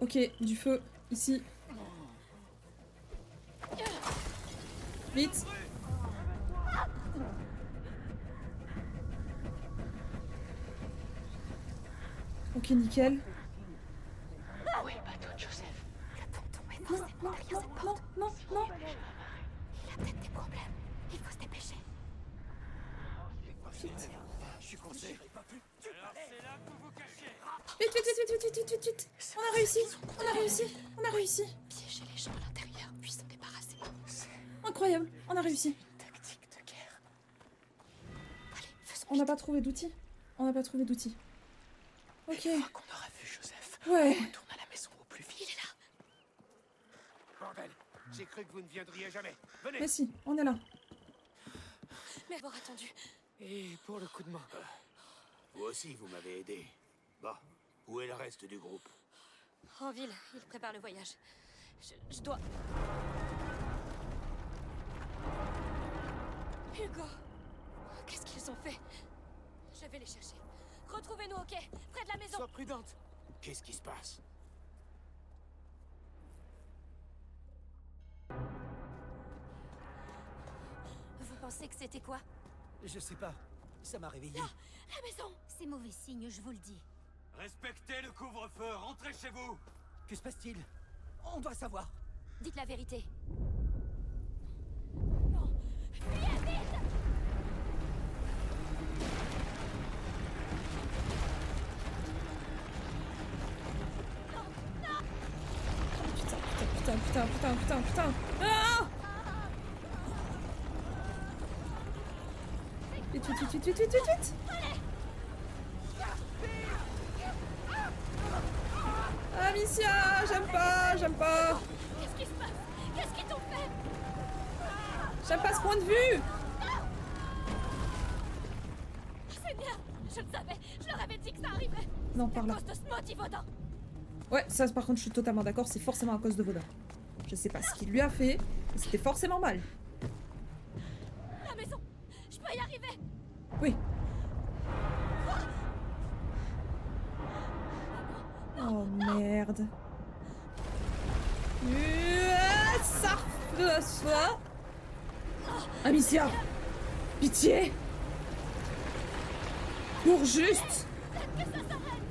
Ok, du feu, ici. Vite. Ok, nickel. Où est le bateau de Joseph? Le ponton est Non, forcément non, derrière non, cette non, porte. non, non. Il a peut-être des problèmes. Il faut se dépêcher. Je suis coincé. Alors c'est là que vous vous cachez. Vite, vite, vite, vite, vite, vite, vite, vite. On a réussi, on a réussi, on a réussi. Piéger les gens à l'intérieur, puis s'en débarrasser. Incroyable, on a réussi. Tactique de guerre. Allez, faisons On n'a pas trouvé d'outils. On n'a pas trouvé d'outils. Ok. Une fois qu'on aura vu Joseph, Ouais. on retourne à la maison au plus Il vite. est là. Bordel! J'ai cru que vous ne viendriez jamais. Venez! Mais si, on est là. Mais avoir attendu. Et pour le coup de main. Vous aussi, vous m'avez aidé. Bon, où est le reste du groupe? En ville, il prépare le voyage. Je dois... Hugo! Qu'est-ce qu'ils ont fait? Je vais les chercher. Retrouvez-nous, ok? Près de la maison. Sois prudente. Qu'est-ce qui se passe? Vous pensez que c'était quoi? Je sais pas. Ça m'a réveillé. La maison! C'est mauvais signe, je vous le dis. Respectez le couvre-feu, rentrez chez vous! Que se passe-t-il? On doit savoir. Dites la vérité. Non! Fuyez vite! Putain. Ah! Vite. Amicia, j'aime pas. Qu'est-ce qui se passe? Qu'est-ce qu'ils t'ont fait? J'aime pas ce point de vue. C'est bien! Je le savais! Je leur avais dit que ça arriverait! Non, par là. À cause de ce maudit Vaudin! Ouais, ça par contre, je suis totalement d'accord, c'est forcément à cause de Vaudin. Je sais pas ce qu'il lui a fait, mais c'était forcément mal. La maison! Je peux y arriver! Oui. Oh merde. Ça. Amicia! Pitié! Pour juste! Que ça s'arrête!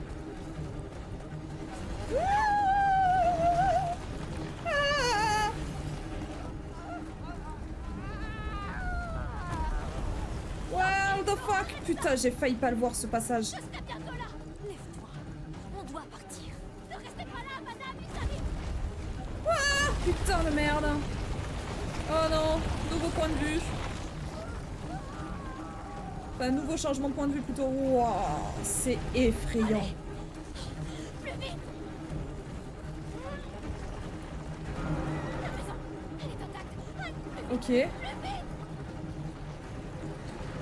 What the fuck? Putain, j'ai failli pas le voir ce passage. Je serai bientôt là! Lève-toi! On doit partir! Ne restez pas là, madame! Ils arrivent! Ah, putain de merde. Oh non, nouveau point de vue. Enfin, nouveau changement de point de vue plutôt. Wow, c'est effrayant. Plus vite! La maison! Elle est intacte! Ok. Plus vite!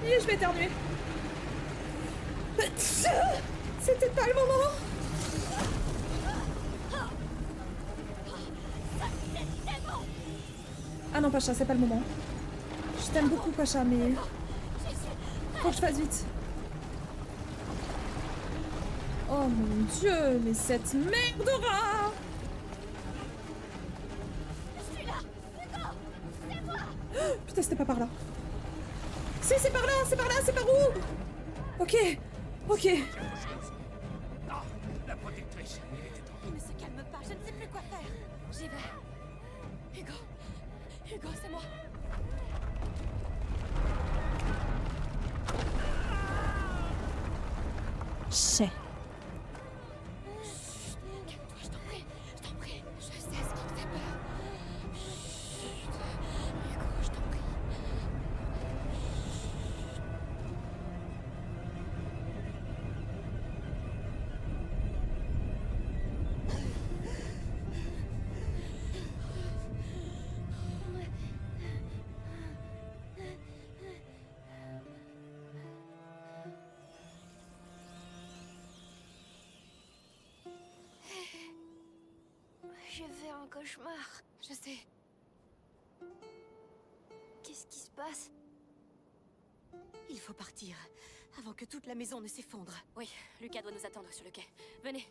Et je vais éternuer. C'était pas le moment. Ah non, Pacha, c'est pas le moment. Je t'aime beaucoup, Pacha, mais... Faut que je fasse vite. Oh mon dieu, mais cette merde de rat! Je suis là! Hugo! C'est moi! Putain, c'était pas par là. Si, c'est par là, c'est par où? Ok. Ah, la protectrice, il était temps. Il ne se calme pas, je ne sais plus quoi faire. J'y vais. Hugo, c'est moi. Chais. Calme-toi, je t'en prie. Je sais ce qui te fait peur. Chut. Hugo, je t'en prie. J'ai fait un cauchemar. Je sais. Qu'est-ce qui se passe? Il faut partir, avant que toute la maison ne s'effondre. Oui, Lucas doit nous attendre sur le quai. Venez.